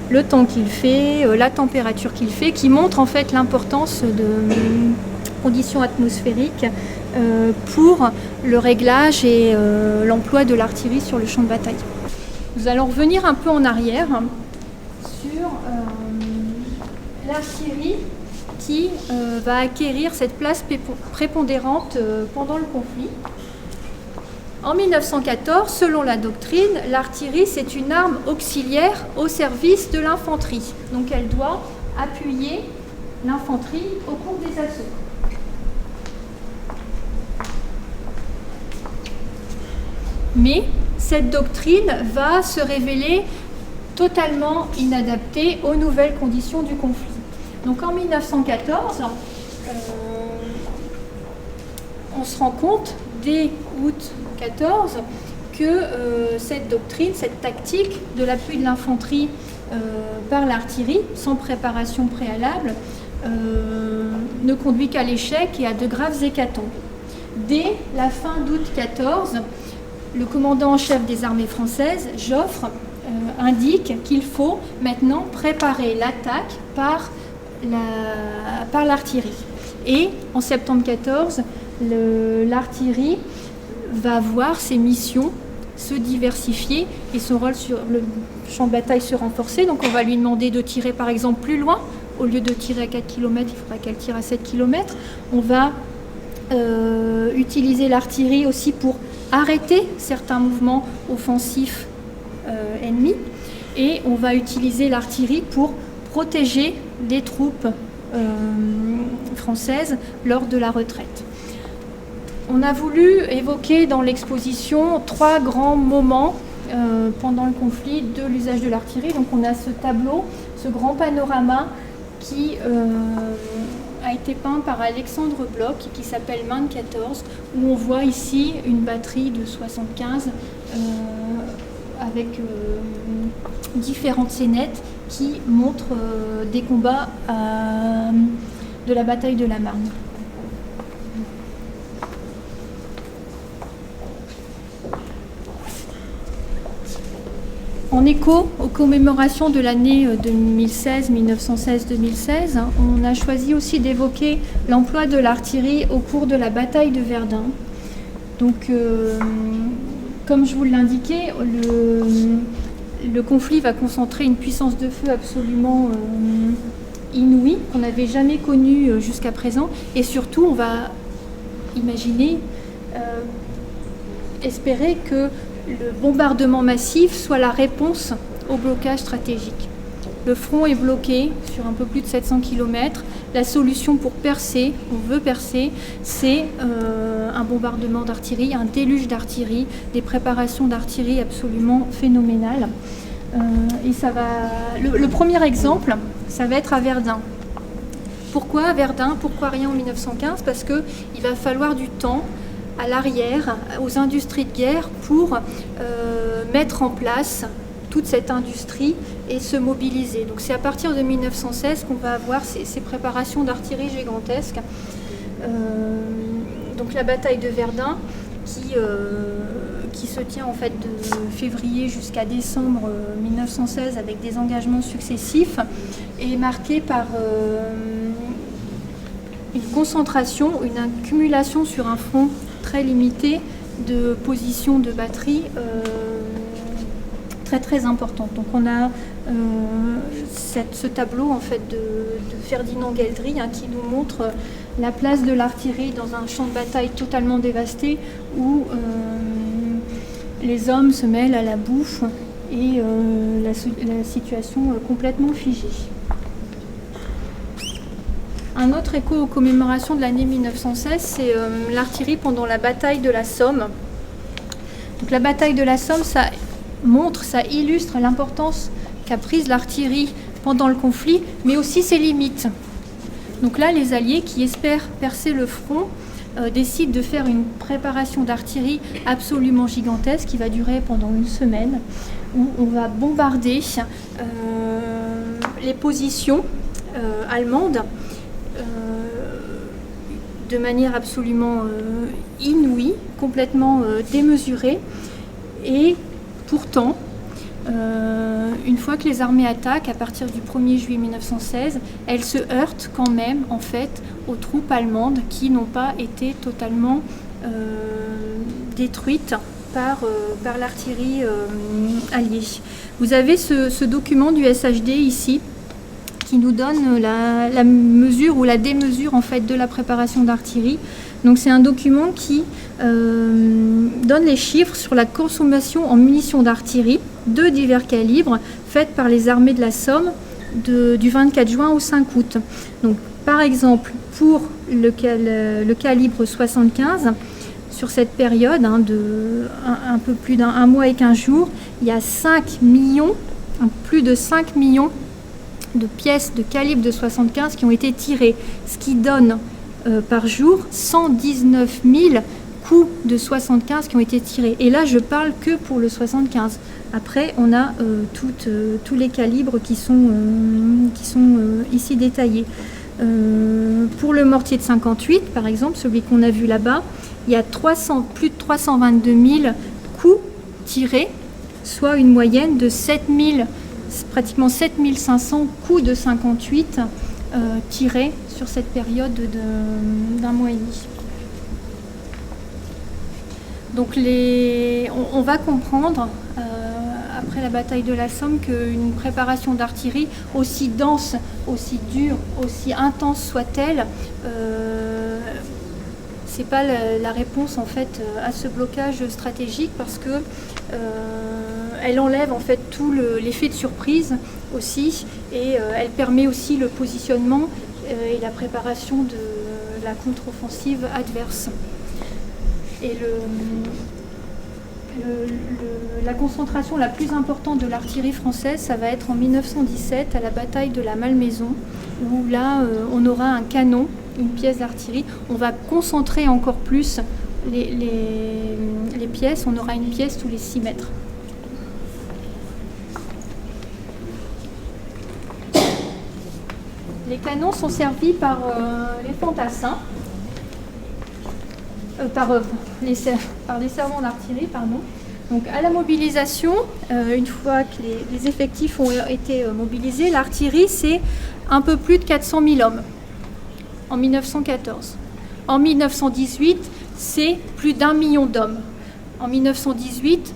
le temps qu'il fait, la température qu'il fait, qui montre en fait l'importance de conditions atmosphériques pour le réglage et l'emploi de l'artillerie sur le champ de bataille. Nous allons revenir un peu en arrière sur l'artillerie qui va acquérir cette place prépondérante pendant le conflit. En 1914, selon la doctrine, l'artillerie, c'est une arme auxiliaire au service de l'infanterie. Donc elle doit appuyer l'infanterie au cours des assauts. Mais cette doctrine va se révéler totalement inadaptée aux nouvelles conditions du conflit. Donc en 1914, on se rend compte, dès août 14, que cette doctrine, cette tactique de l'appui de l'infanterie par l'artillerie, sans préparation préalable, ne conduit qu'à l'échec et à de graves hécatombes. Dès la fin d'août 14, le commandant en chef des armées françaises, Joffre, indique qu'il faut maintenant préparer l'attaque par l'artillerie. Et en septembre 14, l'artillerie va voir ses missions se diversifier et son rôle sur le champ de bataille se renforcer. Donc on va lui demander de tirer par exemple plus loin. Au lieu de tirer à 4 km, il faudra qu'elle tire à 7 km. On va utiliser l'artillerie aussi pour arrêter certains mouvements offensifs ennemis. Et on va utiliser l'artillerie pour protéger les troupes françaises lors de la retraite. On a voulu évoquer dans l'exposition 3 grands moments pendant le conflit de l'usage de l'artillerie. Donc on a ce tableau, ce grand panorama qui a été peint par Alexandre Bloch qui s'appelle Main 14, où on voit ici une batterie de 75 avec différentes scénettes qui montre des combats de la bataille de la Marne. En écho aux commémorations de l'année 1916-2016, on a choisi aussi d'évoquer l'emploi de l'artillerie au cours de la bataille de Verdun. Donc, comme je vous l'indiquais, le conflit va concentrer une puissance de feu absolument inouïe, qu'on n'avait jamais connue jusqu'à présent. Et surtout, on va imaginer, espérer que le bombardement massif soit la réponse au blocage stratégique. Le front est bloqué sur un peu plus de 700 km. La solution pour percer, on veut percer, c'est un bombardement d'artillerie, un déluge d'artillerie, des préparations d'artillerie absolument phénoménales. Et ça va. Le premier exemple, ça va être à Verdun. Pourquoi Verdun? Pourquoi rien en 1915? Parce qu'il va falloir du temps à l'arrière, aux industries de guerre, pour mettre en place toute cette industrie et se mobiliser. Donc c'est à partir de 1916 qu'on va avoir ces préparations d'artillerie gigantesques. Donc la bataille de Verdun, qui se tient en fait de février jusqu'à décembre 1916 avec des engagements successifs, est marquée par une concentration, une accumulation sur un front très limité de positions de batterie très très importantes. Donc on a ce tableau en fait de Ferdinand Gueldry qui nous montre la place de l'artillerie dans un champ de bataille totalement dévasté où les hommes se mêlent à la bouffe et la situation complètement figée. Un autre écho aux commémorations de l'année 1916, c'est l'artillerie pendant la bataille de la Somme. Donc, la bataille de la Somme, ça illustre l'importance qu'a prise l'artillerie pendant le conflit, mais aussi ses limites. Donc là, les Alliés qui espèrent percer le front décident de faire une préparation d'artillerie absolument gigantesque qui va durer pendant une semaine, où on va bombarder les positions allemandes de manière absolument inouïe, complètement démesurée. Et pourtant, une fois que les armées attaquent, à partir du 1er juillet 1916, elles se heurtent quand même en fait aux troupes allemandes qui n'ont pas été totalement détruites par l'artillerie alliée. Vous avez ce document du SHD ici, qui nous donne la mesure ou la démesure en fait de la préparation d'artillerie. Donc c'est un document qui donne les chiffres sur la consommation en munitions d'artillerie de divers calibres faites par les armées de la Somme du 24 juin au 5 août. Donc par exemple pour le calibre 75, sur cette période de un peu plus d'un mois et 15 jours, il y a 5 millions, plus de 5 millions de pièces de calibre de 75 qui ont été tirées, ce qui donne par jour 119 000 coups de 75 qui ont été tirés. Et là, je parle que pour le 75. Après, on a tous les calibres qui sont ici détaillés. Pour le mortier de 58, par exemple, celui qu'on a vu là-bas, il y a plus de 322 000 coups tirés, soit une moyenne de pratiquement 7500 coups de 58 tirés sur cette période d'un mois et demi. Donc on va comprendre après la bataille de la Somme qu'une préparation d'artillerie aussi dense, aussi dure, aussi intense soit-elle, c'est pas la réponse en fait à ce blocage stratégique, parce que elle enlève en fait tout l'effet de surprise aussi, et elle permet aussi le positionnement et la préparation de la contre-offensive adverse. Et la concentration la plus importante de l'artillerie française, ça va être en 1917 à la bataille de la Malmaison, où là on aura un canon, une pièce d'artillerie. On va concentrer encore plus les pièces, on aura une pièce tous les 6 mètres. canons sont servis par les fantassins, par les servants d'artillerie, pardon. Donc à la mobilisation, une fois que les effectifs ont été mobilisés, l'artillerie c'est un peu plus de 400 000 hommes en 1914. En 1918, c'est plus d'1 million d'hommes. En 1918,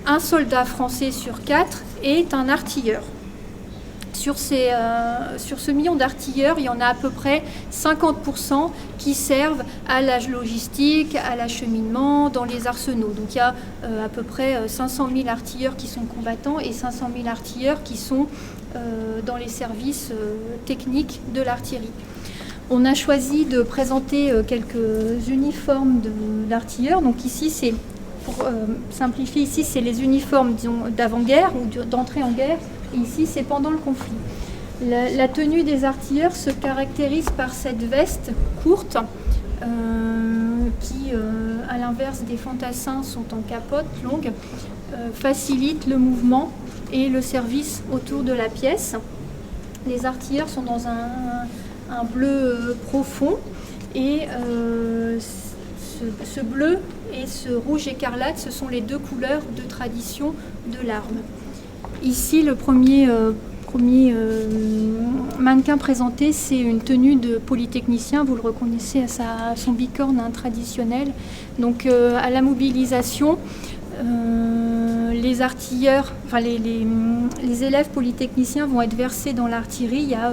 un soldat français sur 4 est un artilleur. Sur ce million d'artilleurs, il y en a à peu près 50% qui servent à la logistique, à l'acheminement, dans les arsenaux. Donc il y a à peu près 500 000 artilleurs qui sont combattants et 500 000 artilleurs qui sont dans les services techniques de l'artillerie. On a choisi de présenter quelques uniformes d'artilleurs. Donc ici, c'est, pour simplifier, ici c'est les uniformes d'avant-guerre ou d'entrée en guerre. Et ici, c'est pendant le conflit. La tenue des artilleurs se caractérise par cette veste courte qui, à l'inverse des fantassins, sont en capote longue, facilite le mouvement et le service autour de la pièce. Les artilleurs sont dans un bleu profond et ce bleu et ce rouge écarlate, ce sont les deux couleurs de tradition de l'arme. Ici, le premier mannequin présenté, c'est une tenue de polytechnicien. Vous le reconnaissez à son bicorne traditionnel. Donc, à la mobilisation, les artilleurs, enfin les élèves polytechniciens vont être versés dans l'artillerie. Il y a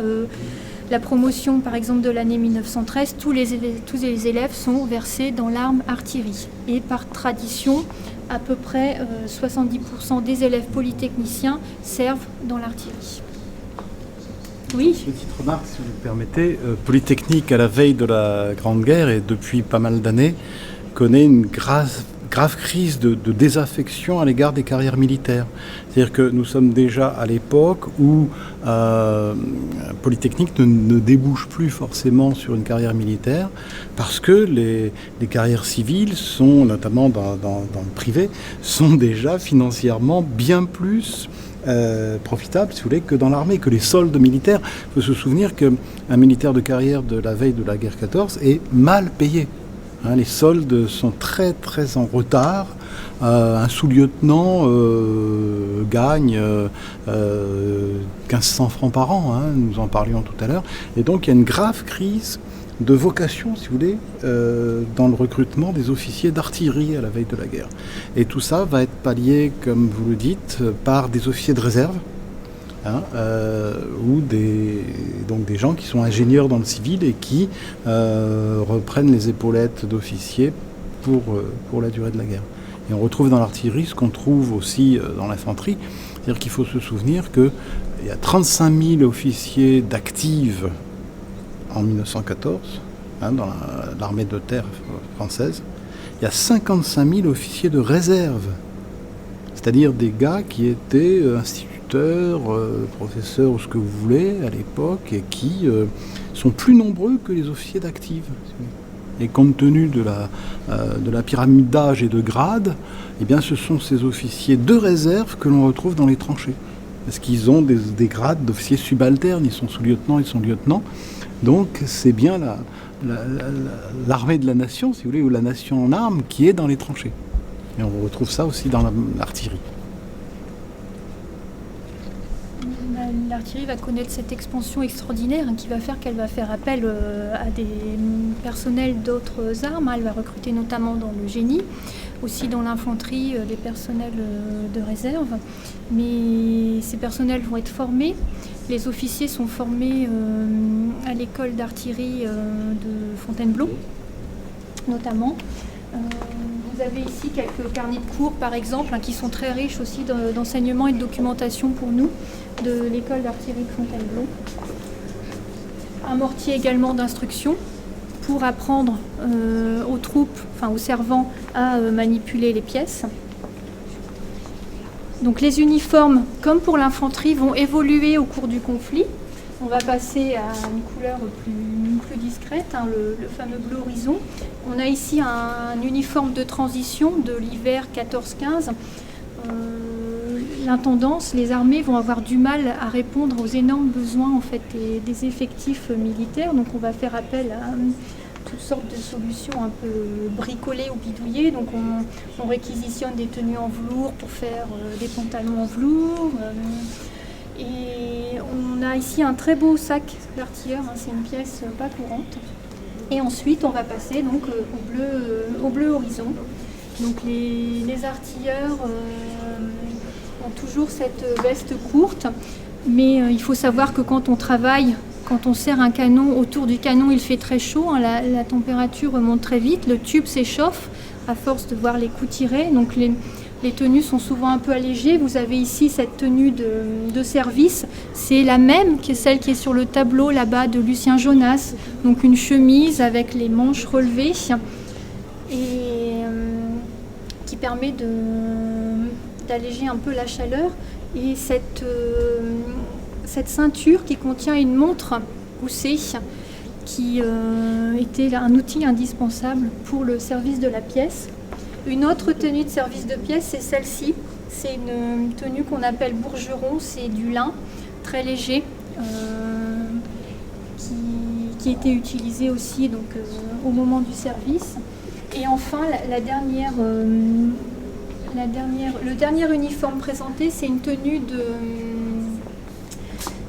la promotion, par exemple, de l'année 1913. Tous les élèves sont versés dans l'arme artillerie. Et par tradition, à peu près 70% des élèves polytechniciens servent dans l'artillerie. Oui. Petite remarque, si vous me permettez. Polytechnique, à la veille de la Grande Guerre et depuis pas mal d'années, connaît une grave crise de désaffection à l'égard des carrières militaires. C'est-à-dire que nous sommes déjà à l'époque où Polytechnique ne débouche plus forcément sur une carrière militaire parce que les carrières civiles sont, notamment dans le privé, sont déjà financièrement bien plus profitables, si vous voulez, que dans l'armée, que les soldes militaires. Il faut se souvenir qu'un militaire de carrière de la veille de la guerre 14 est mal payé. Les soldes sont très très en retard. Un sous-lieutenant gagne 1500 francs par an, nous en parlions tout à l'heure. Et donc il y a une grave crise de vocation, si vous voulez, dans le recrutement des officiers d'artillerie à la veille de la guerre. Et tout ça va être pallié, comme vous le dites, par des officiers de réserve, ou des gens qui sont ingénieurs dans le civil et qui reprennent les épaulettes d'officiers pour la durée de la guerre. Et on retrouve dans l'artillerie ce qu'on trouve aussi dans l'infanterie, c'est-à-dire qu'il faut se souvenir qu'il y a 35 000 officiers d'active en 1914, dans l'armée de terre française. Il y a 55 000 officiers de réserve, c'est-à-dire des gars qui étaient instituteurs, professeurs ou ce que vous voulez à l'époque et qui sont plus nombreux que les officiers d'active. Et compte tenu de la pyramide d'âge et de grade, eh bien, ce sont ces officiers de réserve que l'on retrouve dans les tranchées. Parce qu'ils ont des grades d'officiers subalternes, ils sont sous-lieutenants, ils sont lieutenants. Donc c'est bien l'armée de la nation, si vous voulez, ou la nation en armes qui est dans les tranchées. Et on retrouve ça aussi dans l'artillerie. L'artillerie va connaître cette expansion extraordinaire qui va faire qu'elle va faire appel à des personnels d'autres armes. Elle va recruter notamment dans le génie, aussi dans l'infanterie, les personnels de réserve. Mais ces personnels vont être formés. Les officiers sont formés à l'école d'artillerie de Fontainebleau, notamment. Vous avez ici quelques carnets de cours, par exemple, qui sont très riches aussi d'enseignement et de documentation pour nous, de l'école d'artillerie de Fontainebleau. Un mortier également d'instruction pour apprendre aux troupes, aux servants, à manipuler les pièces. Donc les uniformes, comme pour l'infanterie, vont évoluer au cours du conflit. On va passer à une couleur plus discrète, le fameux bleu horizon. On a ici un uniforme de transition de l'hiver 14-15. l'intendance, les armées vont avoir du mal à répondre aux énormes besoins en fait, des effectifs militaires. Donc on va faire appel à toutes sortes de solutions un peu bricolées ou bidouillées. Donc on réquisitionne des tenues en velours pour faire des pantalons en velours. Et on a ici un très beau sac d'artilleur, hein, c'est une pièce pas courante. Et ensuite on va passer donc, au bleu horizon. Donc les artilleurs ont toujours cette veste courte, mais il faut savoir que quand on travaille, quand on serre un canon, autour du canon il fait très chaud, hein, la température monte très vite, le tube s'échauffe à force de voir les coups tirés. Donc les tenues sont souvent un peu allégées. Vous avez ici cette tenue de service, c'est la même que celle qui est sur le tableau là-bas de Lucien Jonas. Donc une chemise avec les manches relevées et qui permet d'alléger un peu la chaleur. Et cette ceinture qui contient une montre poussée qui était un outil indispensable pour le service de la pièce. Une autre tenue de service de pièce, c'est celle-ci. C'est une tenue qu'on appelle bourgeron, c'est du lin très léger qui était utilisé aussi donc, au moment du service. Et enfin, le dernier uniforme présenté, c'est une tenue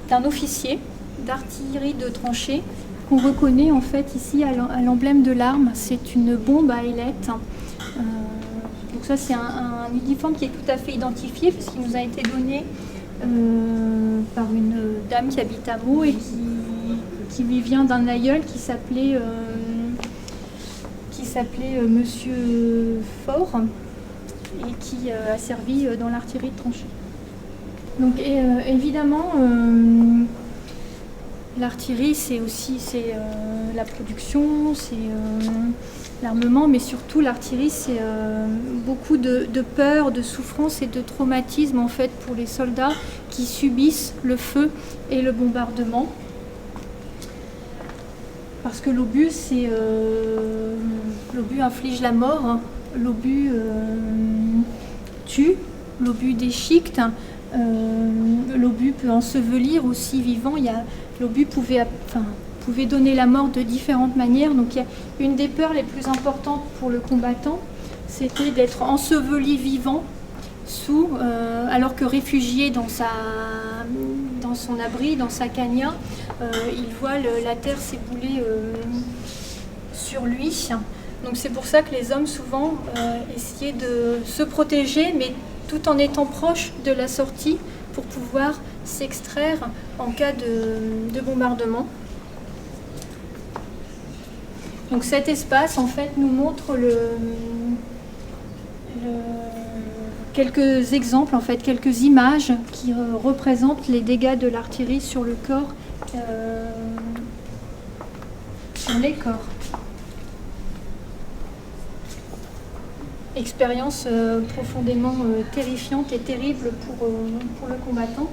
d'un officier d'artillerie de tranchée qu'on reconnaît en fait ici à l'emblème de l'arme. C'est une bombe à ailettes. Donc ça c'est un uniforme qui est tout à fait identifié puisqu'il nous a été donné par une dame qui habite à Meaux et qui lui vient d'un aïeul qui s'appelait Monsieur Faure et qui a servi dans l'artillerie de tranchée. Donc évidemment l'artillerie c'est la production, c'est l'armement, mais surtout l'artillerie c'est beaucoup de peur, de souffrance et de traumatisme en fait pour les soldats qui subissent le feu et le bombardement. Parce que l'obus l'obus inflige la mort, hein. L'obus tue, l'obus déchiquette, l'obus peut ensevelir aussi vivant. L'obus pouvait donner la mort de différentes manières. Donc il y a une des peurs les plus importantes pour le combattant, c'était d'être enseveli vivant alors que réfugié dans son abri, dans sa cagna, il voit la terre s'ébouler sur lui. Donc c'est pour ça que les hommes souvent essayaient de se protéger, mais tout en étant proches de la sortie pour pouvoir s'extraire en cas de bombardement. Donc cet espace en fait nous montre quelques exemples, en fait, quelques images qui représentent les dégâts de l'artillerie sur le corps, sur les corps. Expérience profondément terrifiante et terrible pour le combattant.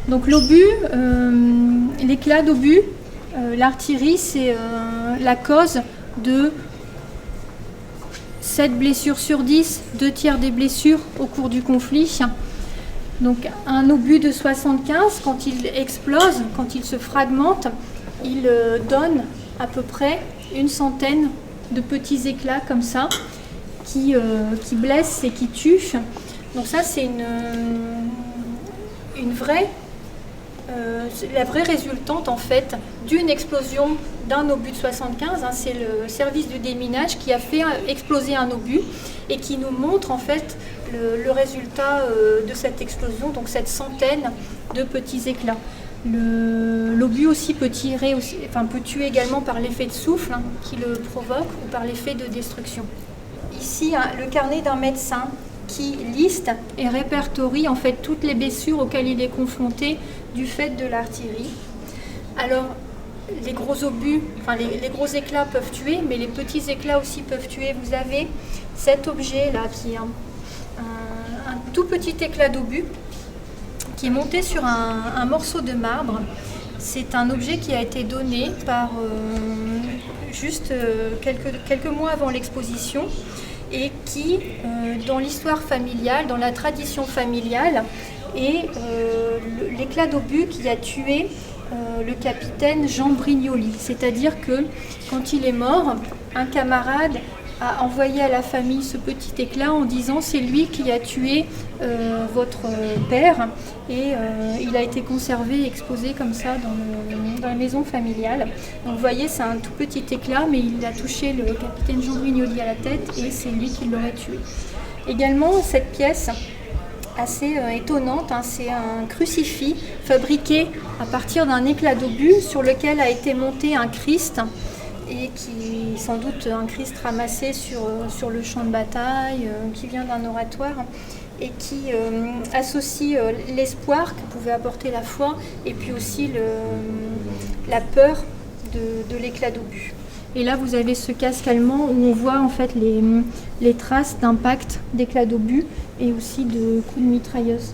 Donc l'obus, l'éclat d'obus, l'artillerie, c'est la cause de 7 blessures sur 10, 2 tiers des blessures au cours du conflit. Donc un obus de 75, quand il explose, quand il se fragmente, il donne à peu près une centaine de petits éclats comme ça, qui blessent et qui tuent. Donc ça c'est la vraie résultante en fait d'une explosion d'un obus de 75, hein, c'est le service de déminage qui a fait exploser un obus et qui nous montre en fait le résultat de cette explosion, donc cette centaine de petits éclats. L'obus aussi peut tuer également par l'effet de souffle hein, qui le provoque ou par l'effet de destruction. Ici, hein, le carnet d'un médecin qui liste et répertorie en fait toutes les blessures auxquelles il est confronté du fait de l'artillerie. Alors, les gros obus, les gros éclats peuvent tuer, mais les petits éclats aussi peuvent tuer. Vous avez cet objet-là qui est un tout petit éclat d'obus qui est monté sur un morceau de marbre. C'est un objet qui a été donné par juste quelques mois avant l'exposition et qui, dans l'histoire familiale, dans la tradition familiale, et l'éclat d'obus qui a tué le capitaine Jean Brignoli. C'est-à-dire que quand il est mort, un camarade a envoyé à la famille ce petit éclat en disant c'est lui qui a tué votre père, et il a été conservé et exposé comme ça dans la maison familiale. Donc vous voyez, c'est un tout petit éclat, mais il a touché le capitaine Jean Brignoli à la tête et c'est lui qui l'aurait tué. Également, cette pièce assez étonnante, c'est un crucifix fabriqué à partir d'un éclat d'obus sur lequel a été monté un Christ, et qui sans doute un Christ ramassé sur le champ de bataille, qui vient d'un oratoire, et qui associe l'espoir que pouvait apporter la foi et puis aussi la peur de l'éclat d'obus. Et là vous avez ce casque allemand où on voit en fait les traces d'impact d'éclat d'obus et aussi de coups de mitrailleuse.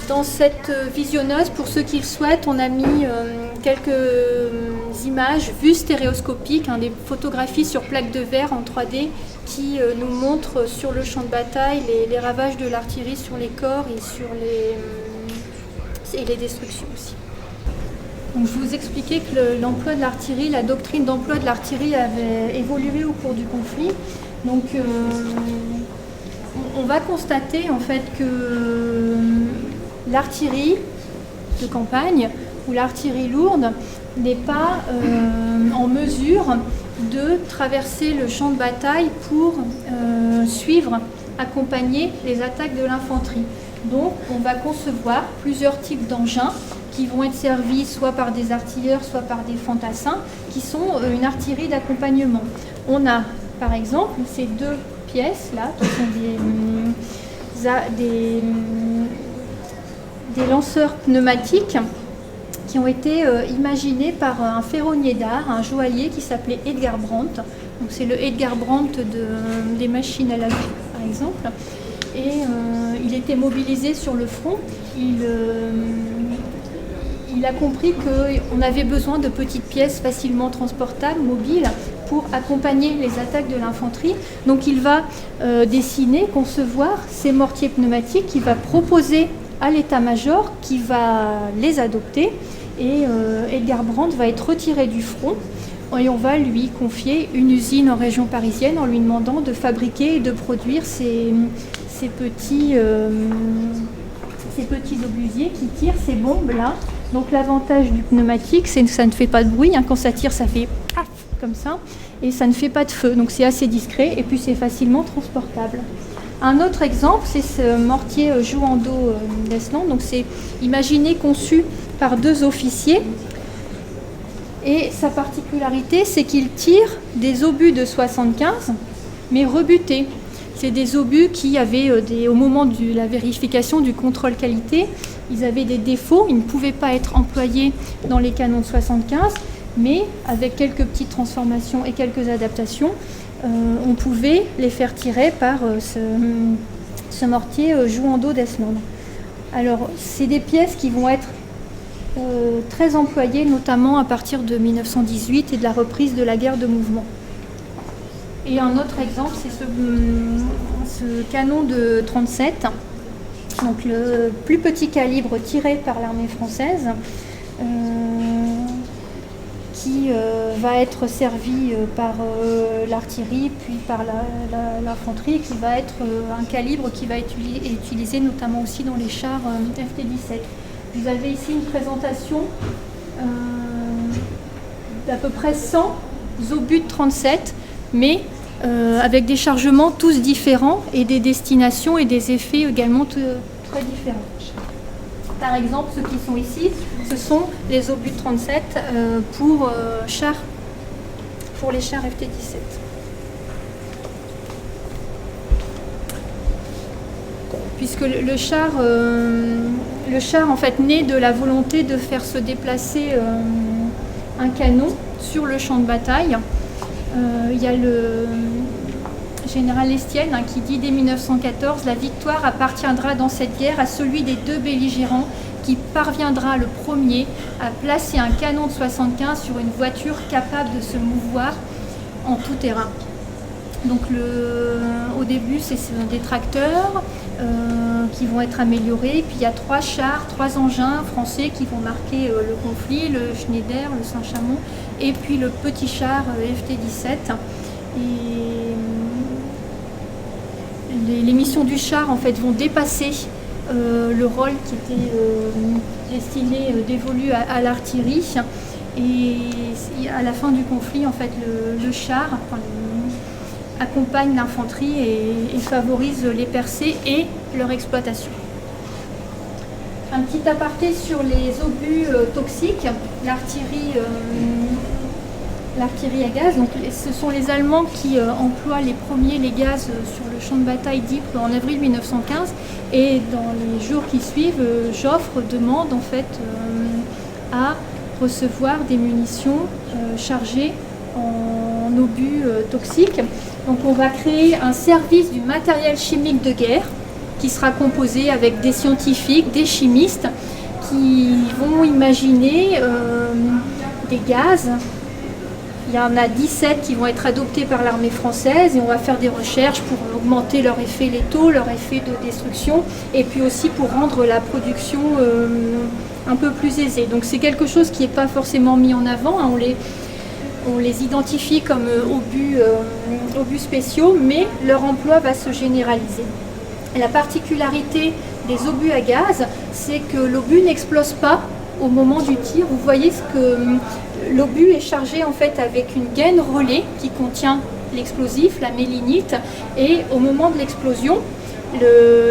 Dans cette visionneuse, pour ceux qui le souhaitent, on a mis quelques images vues stéréoscopiques, des photographies sur plaque de verre en 3D qui nous montrent sur le champ de bataille les ravages de l'artillerie sur les corps et sur les destructions aussi. Donc, je vous expliquais que l'emploi de l'artillerie, la doctrine d'emploi de l'artillerie avait évolué au cours du conflit. Donc on va constater en fait que l'artillerie de campagne ou l'artillerie lourde n'est pas en mesure de traverser le champ de bataille pour suivre, accompagner les attaques de l'infanterie. Donc on va concevoir plusieurs types d'engins qui vont être servis soit par des artilleurs, soit par des fantassins, qui sont une artillerie d'accompagnement. On a par exemple ces deux pièces là, qui sont des lanceurs pneumatiques qui ont été imaginés par un ferronnier d'art, un joaillier qui s'appelait Edgar Brandt. Donc c'est le Edgar Brandt des machines à laver par exemple. Et il était mobilisé sur le front. Il a compris qu'on avait besoin de petites pièces facilement transportables, mobiles, pour accompagner les attaques de l'infanterie. Donc il va dessiner, concevoir ces mortiers pneumatiques qu'il va proposer à l'état-major qui va les adopter. Et Edgar Brandt va être retiré du front et on va lui confier une usine en région parisienne en lui demandant de fabriquer et de produire ces petits obusiers qui tirent ces bombes-là. Donc l'avantage du pneumatique, c'est que ça ne fait pas de bruit. Quand ça tire, ça fait paf comme ça, et ça ne fait pas de feu. Donc c'est assez discret et puis c'est facilement transportable. Un autre exemple, c'est ce mortier Jouando d'Esland. Donc c'est imaginé, conçu par deux officiers. Et sa particularité, c'est qu'il tire des obus de 75, mais rebutés. C'est des obus qui avaient, au moment de la vérification du contrôle qualité, ils avaient des défauts, ils ne pouvaient pas être employés dans les canons de 75, mais avec quelques petites transformations et quelques adaptations, on pouvait les faire tirer par ce mortier Jouando d'Esland. Alors, c'est des pièces qui vont être très employées, notamment à partir de 1918 et de la reprise de la guerre de mouvement. Et un autre exemple, c'est ce canon de 37, donc le plus petit calibre tiré par l'armée française, qui va être servi par l'artillerie, puis par l'infanterie, qui va être un calibre qui va être utilisé notamment aussi dans les chars FT-17. Vous avez ici une présentation d'à peu près 100 obus de 37, mais avec des chargements tous différents et des destinations et des effets également très différents. Par exemple, ceux qui sont ici, ce sont les obus de 37 pour les chars FT-17. Puisque le char en fait naît de la volonté de faire se déplacer un canon sur le champ de bataille. Il y a le général Estienne qui dit dès 1914 « La victoire appartiendra dans cette guerre à celui des deux belligérants qui parviendra le premier à placer un canon de 75 sur une voiture capable de se mouvoir en tout terrain. » Donc au début, c'est des tracteurs qui vont être améliorés. Puis il y a 3 chars, 3 engins français qui vont marquer le conflit, le Schneider, le Saint-Chamond, et puis le petit char FT-17. Et les missions du char en fait vont dépasser le rôle qui était destiné, dévolu à l'artillerie. Et à la fin du conflit, en fait, le char accompagne l'infanterie et favorise les percées et leur exploitation. Un petit aparté sur les obus toxiques, l'artillerie à gaz. Donc, ce sont les Allemands qui emploient les gaz sur le champ de bataille d'Ypres en avril 1915. Et dans les jours qui suivent, Joffre demande en fait à recevoir des munitions chargées en obus toxiques. Donc on va créer un service du matériel chimique de guerre qui sera composé avec des scientifiques, des chimistes qui vont imaginer des gaz. Il y en a 17 qui vont être adoptés par l'armée française et on va faire des recherches pour augmenter leur effet létaux, leur effet de destruction et puis aussi pour rendre la production un peu plus aisée. Donc c'est quelque chose qui n'est pas forcément mis en avant, hein. On les identifie comme obus spéciaux, mais leur emploi va se généraliser. Et la particularité des obus à gaz, c'est que l'obus n'explose pas au moment du tir. Vous voyez que l'obus est chargé en fait avec une gaine relais qui contient l'explosif, la mélinite, et au moment de l'explosion,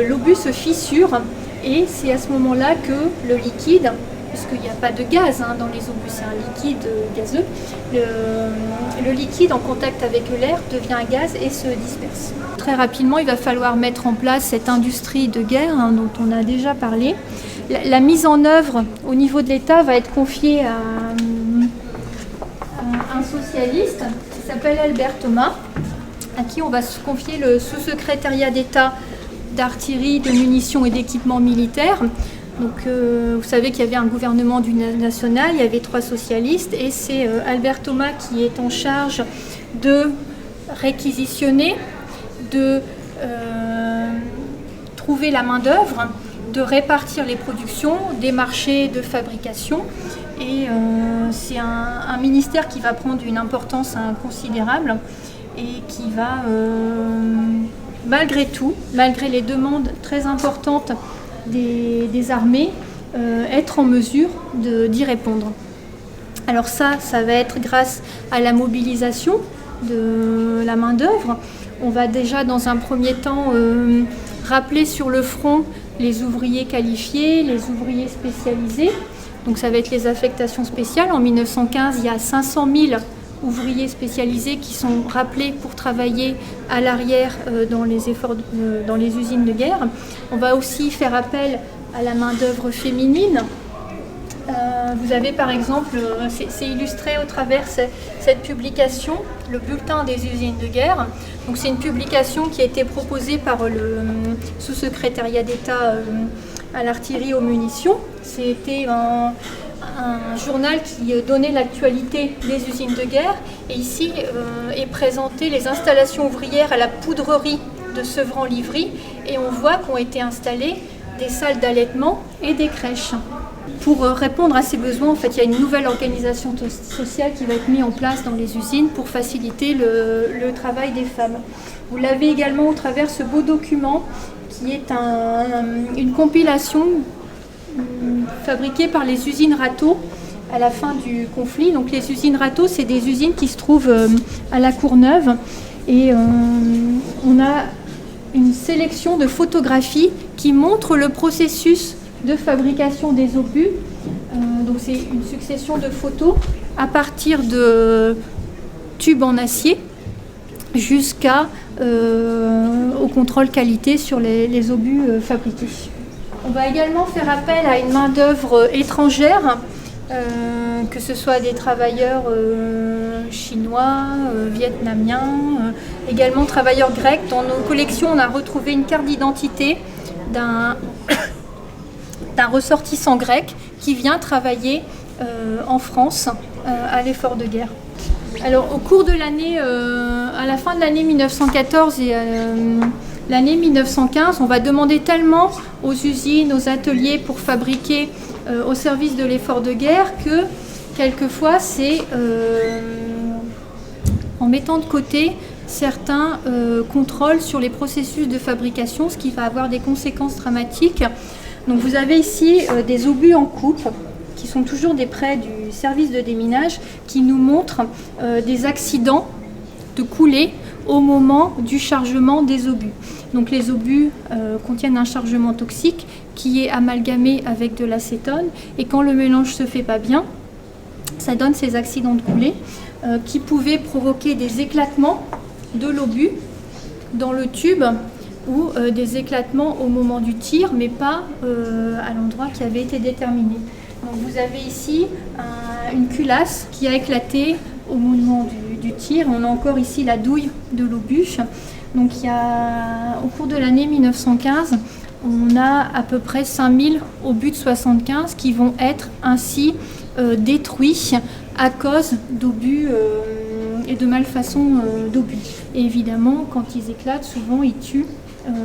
l'obus se fissure et c'est à ce moment-là que le liquide, puisqu'il n'y a pas de gaz dans les obus, c'est un liquide gazeux, le liquide en contact avec l'air devient un gaz et se disperse. Très rapidement, il va falloir mettre en place cette industrie de guerre dont on a déjà parlé. La mise en œuvre au niveau de l'État va être confiée à un socialiste qui s'appelle Albert Thomas, à qui on va se confier le sous-secrétariat d'État d'artillerie, de munitions et d'équipements militaires. Donc, vous savez qu'il y avait un gouvernement d'union nationale, il y avait 3 socialistes et c'est Albert Thomas qui est en charge de réquisitionner, de trouver la main-d'œuvre, de répartir les productions, des marchés de fabrication. Et c'est un ministère qui va prendre une importance considérable et qui va, malgré tout, malgré les demandes très importantes des armées, être en mesure d'y répondre. Alors ça va être grâce à la mobilisation de la main-d'œuvre. On va déjà dans un premier temps rappeler sur le front les ouvriers qualifiés, les ouvriers spécialisés. Donc ça va être les affectations spéciales. En 1915, il y a 500 000 ouvriers spécialisés qui sont rappelés pour travailler à l'arrière dans les usines de guerre. On va aussi faire appel à la main-d'œuvre féminine. Vous avez par exemple, c'est illustré au travers cette publication, le bulletin des usines de guerre. Donc c'est une publication qui a été proposée par le sous-secrétariat d'État à l'artillerie aux munitions. C'était un journal qui donnait l'actualité des usines de guerre. Et ici est présentée les installations ouvrières à la poudrerie de Sevran-Livry. Et on voit qu'ont été installées des salles d'allaitement et des crèches. Pour répondre à ces besoins, en fait, il y a une nouvelle organisation sociale qui va être mise en place dans les usines pour faciliter le travail des femmes. Vous l'avez également au travers ce beau document qui est une compilation fabriquée par les usines Rateau à la fin du conflit. Donc les usines Rateau, c'est des usines qui se trouvent à La Courneuve et on a une sélection de photographies qui montrent le processus de fabrication des obus. Donc c'est une succession de photos à partir de tubes en acier jusqu'au contrôle qualité sur les obus fabriqués. On va également faire appel à une main-d'œuvre étrangère, que ce soit des travailleurs chinois, vietnamiens, également travailleurs grecs. Dans nos collections, on a retrouvé une carte d'identité d'un ressortissant grec qui vient travailler en France à l'effort de guerre. Alors au cours de l'année, à la fin de l'année 1914 et l'année 1915, on va demander tellement aux usines, aux ateliers pour fabriquer au service de l'effort de guerre que quelquefois c'est en mettant de côté certains contrôles sur les processus de fabrication, ce qui va avoir des conséquences dramatiques. Donc vous avez ici des obus en coupe qui sont toujours des prêts du service de déminage qui nous montrent des accidents de coulée au moment du chargement des obus. Donc les obus contiennent un chargement toxique qui est amalgamé avec de l'acétone et quand le mélange se fait pas bien, ça donne ces accidents de coulée qui pouvaient provoquer des éclatements de l'obus dans le tube ou des éclatements au moment du tir, mais pas à l'endroit qui avait été déterminé. Donc vous avez ici une culasse qui a éclaté au moment du tir. On a encore ici la douille de l'obus. Donc au cours de l'année 1915, on a à peu près 5000 obus de 75 qui vont être ainsi détruits à cause d'obus et de malfaçon d'obus. Et évidemment, quand ils éclatent, souvent ils tuent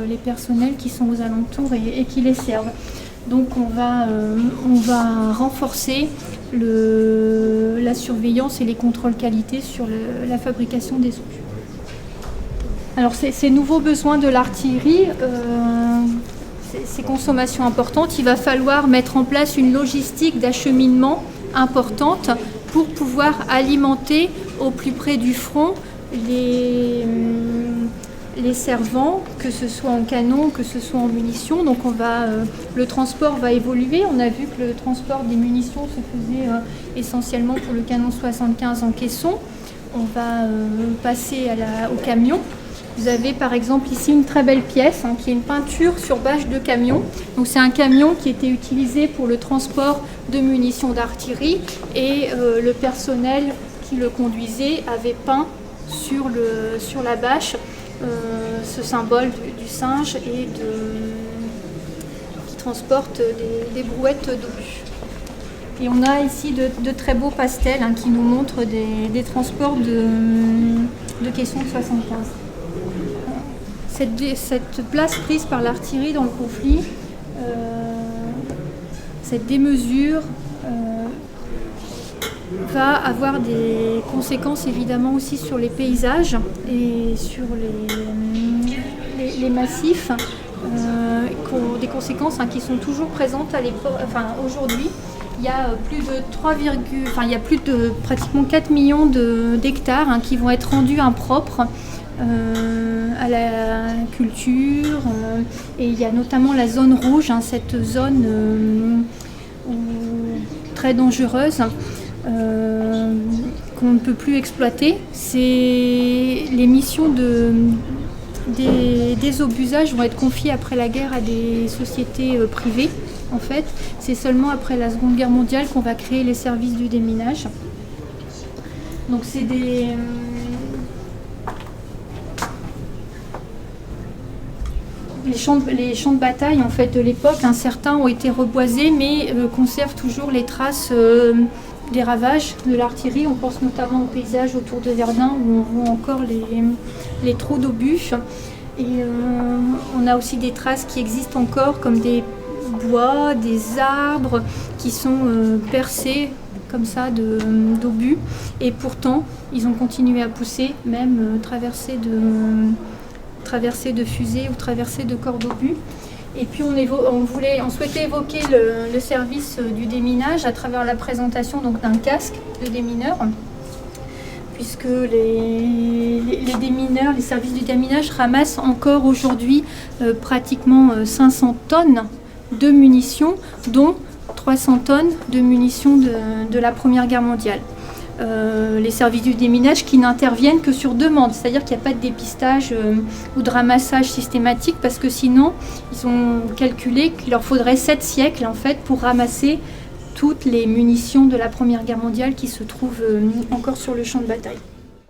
les personnels qui sont aux alentours et qui les servent. Donc on va renforcer la surveillance et les contrôles qualité sur la fabrication des obus. Alors ces nouveaux besoins de l'artillerie, ces consommations importantes, il va falloir mettre en place une logistique d'acheminement importante pour pouvoir alimenter au plus près du front les servants, que ce soit en canon, que ce soit en munitions. Donc le transport va évoluer. On a vu que le transport des munitions se faisait essentiellement pour le canon 75 en caisson. On va passer au camion. Vous avez par exemple ici une très belle pièce qui est une peinture sur bâche de camion. Donc c'est un camion qui était utilisé pour le transport de munitions d'artillerie et le personnel qui le conduisait avait peint sur la bâche ce symbole du singe et qui transporte des brouettes d'obus. Et on a ici de très beaux pastels qui nous montrent des transports de caissons de 75. Cette place prise par l'artillerie dans le conflit, cette démesure va avoir des conséquences évidemment aussi sur les paysages et sur les massifs, des conséquences qui sont toujours présentes à l'époque. Aujourd'hui, il y a plus de pratiquement 4 millions d'hectares qui vont être rendus impropres à la culture, et il y a notamment la zone rouge, cette zone très dangereuse qu'on ne peut plus exploiter. Les missions des obusages vont être confiées après la guerre à des sociétés privées. En fait, c'est seulement après la Seconde Guerre mondiale qu'on va créer les services du déminage. Donc c'est les champs de bataille en fait de l'époque, certains ont été reboisés mais conservent toujours les traces des ravages de l'artillerie. On pense notamment au paysage autour de Verdun où on voit encore les trous d'obus. Et on a aussi des traces qui existent encore comme des bois, des arbres qui sont percés comme ça d'obus. Et pourtant, ils ont continué à pousser, même traversés de fusées ou traversées de corps d'obus. Et puis on souhaitait évoquer le service du déminage à travers la présentation d'un casque de démineur, puisque les démineurs, les services du déminage ramassent encore aujourd'hui pratiquement 500 tonnes de munitions, dont 300 tonnes de munitions de la Première Guerre mondiale. Les services du déminage qui n'interviennent que sur demande, c'est-à-dire qu'il n'y a pas de dépistage ou de ramassage systématique, parce que sinon ils ont calculé qu'il leur faudrait 7 siècles en fait pour ramasser toutes les munitions de la Première Guerre mondiale qui se trouvent encore sur le champ de bataille.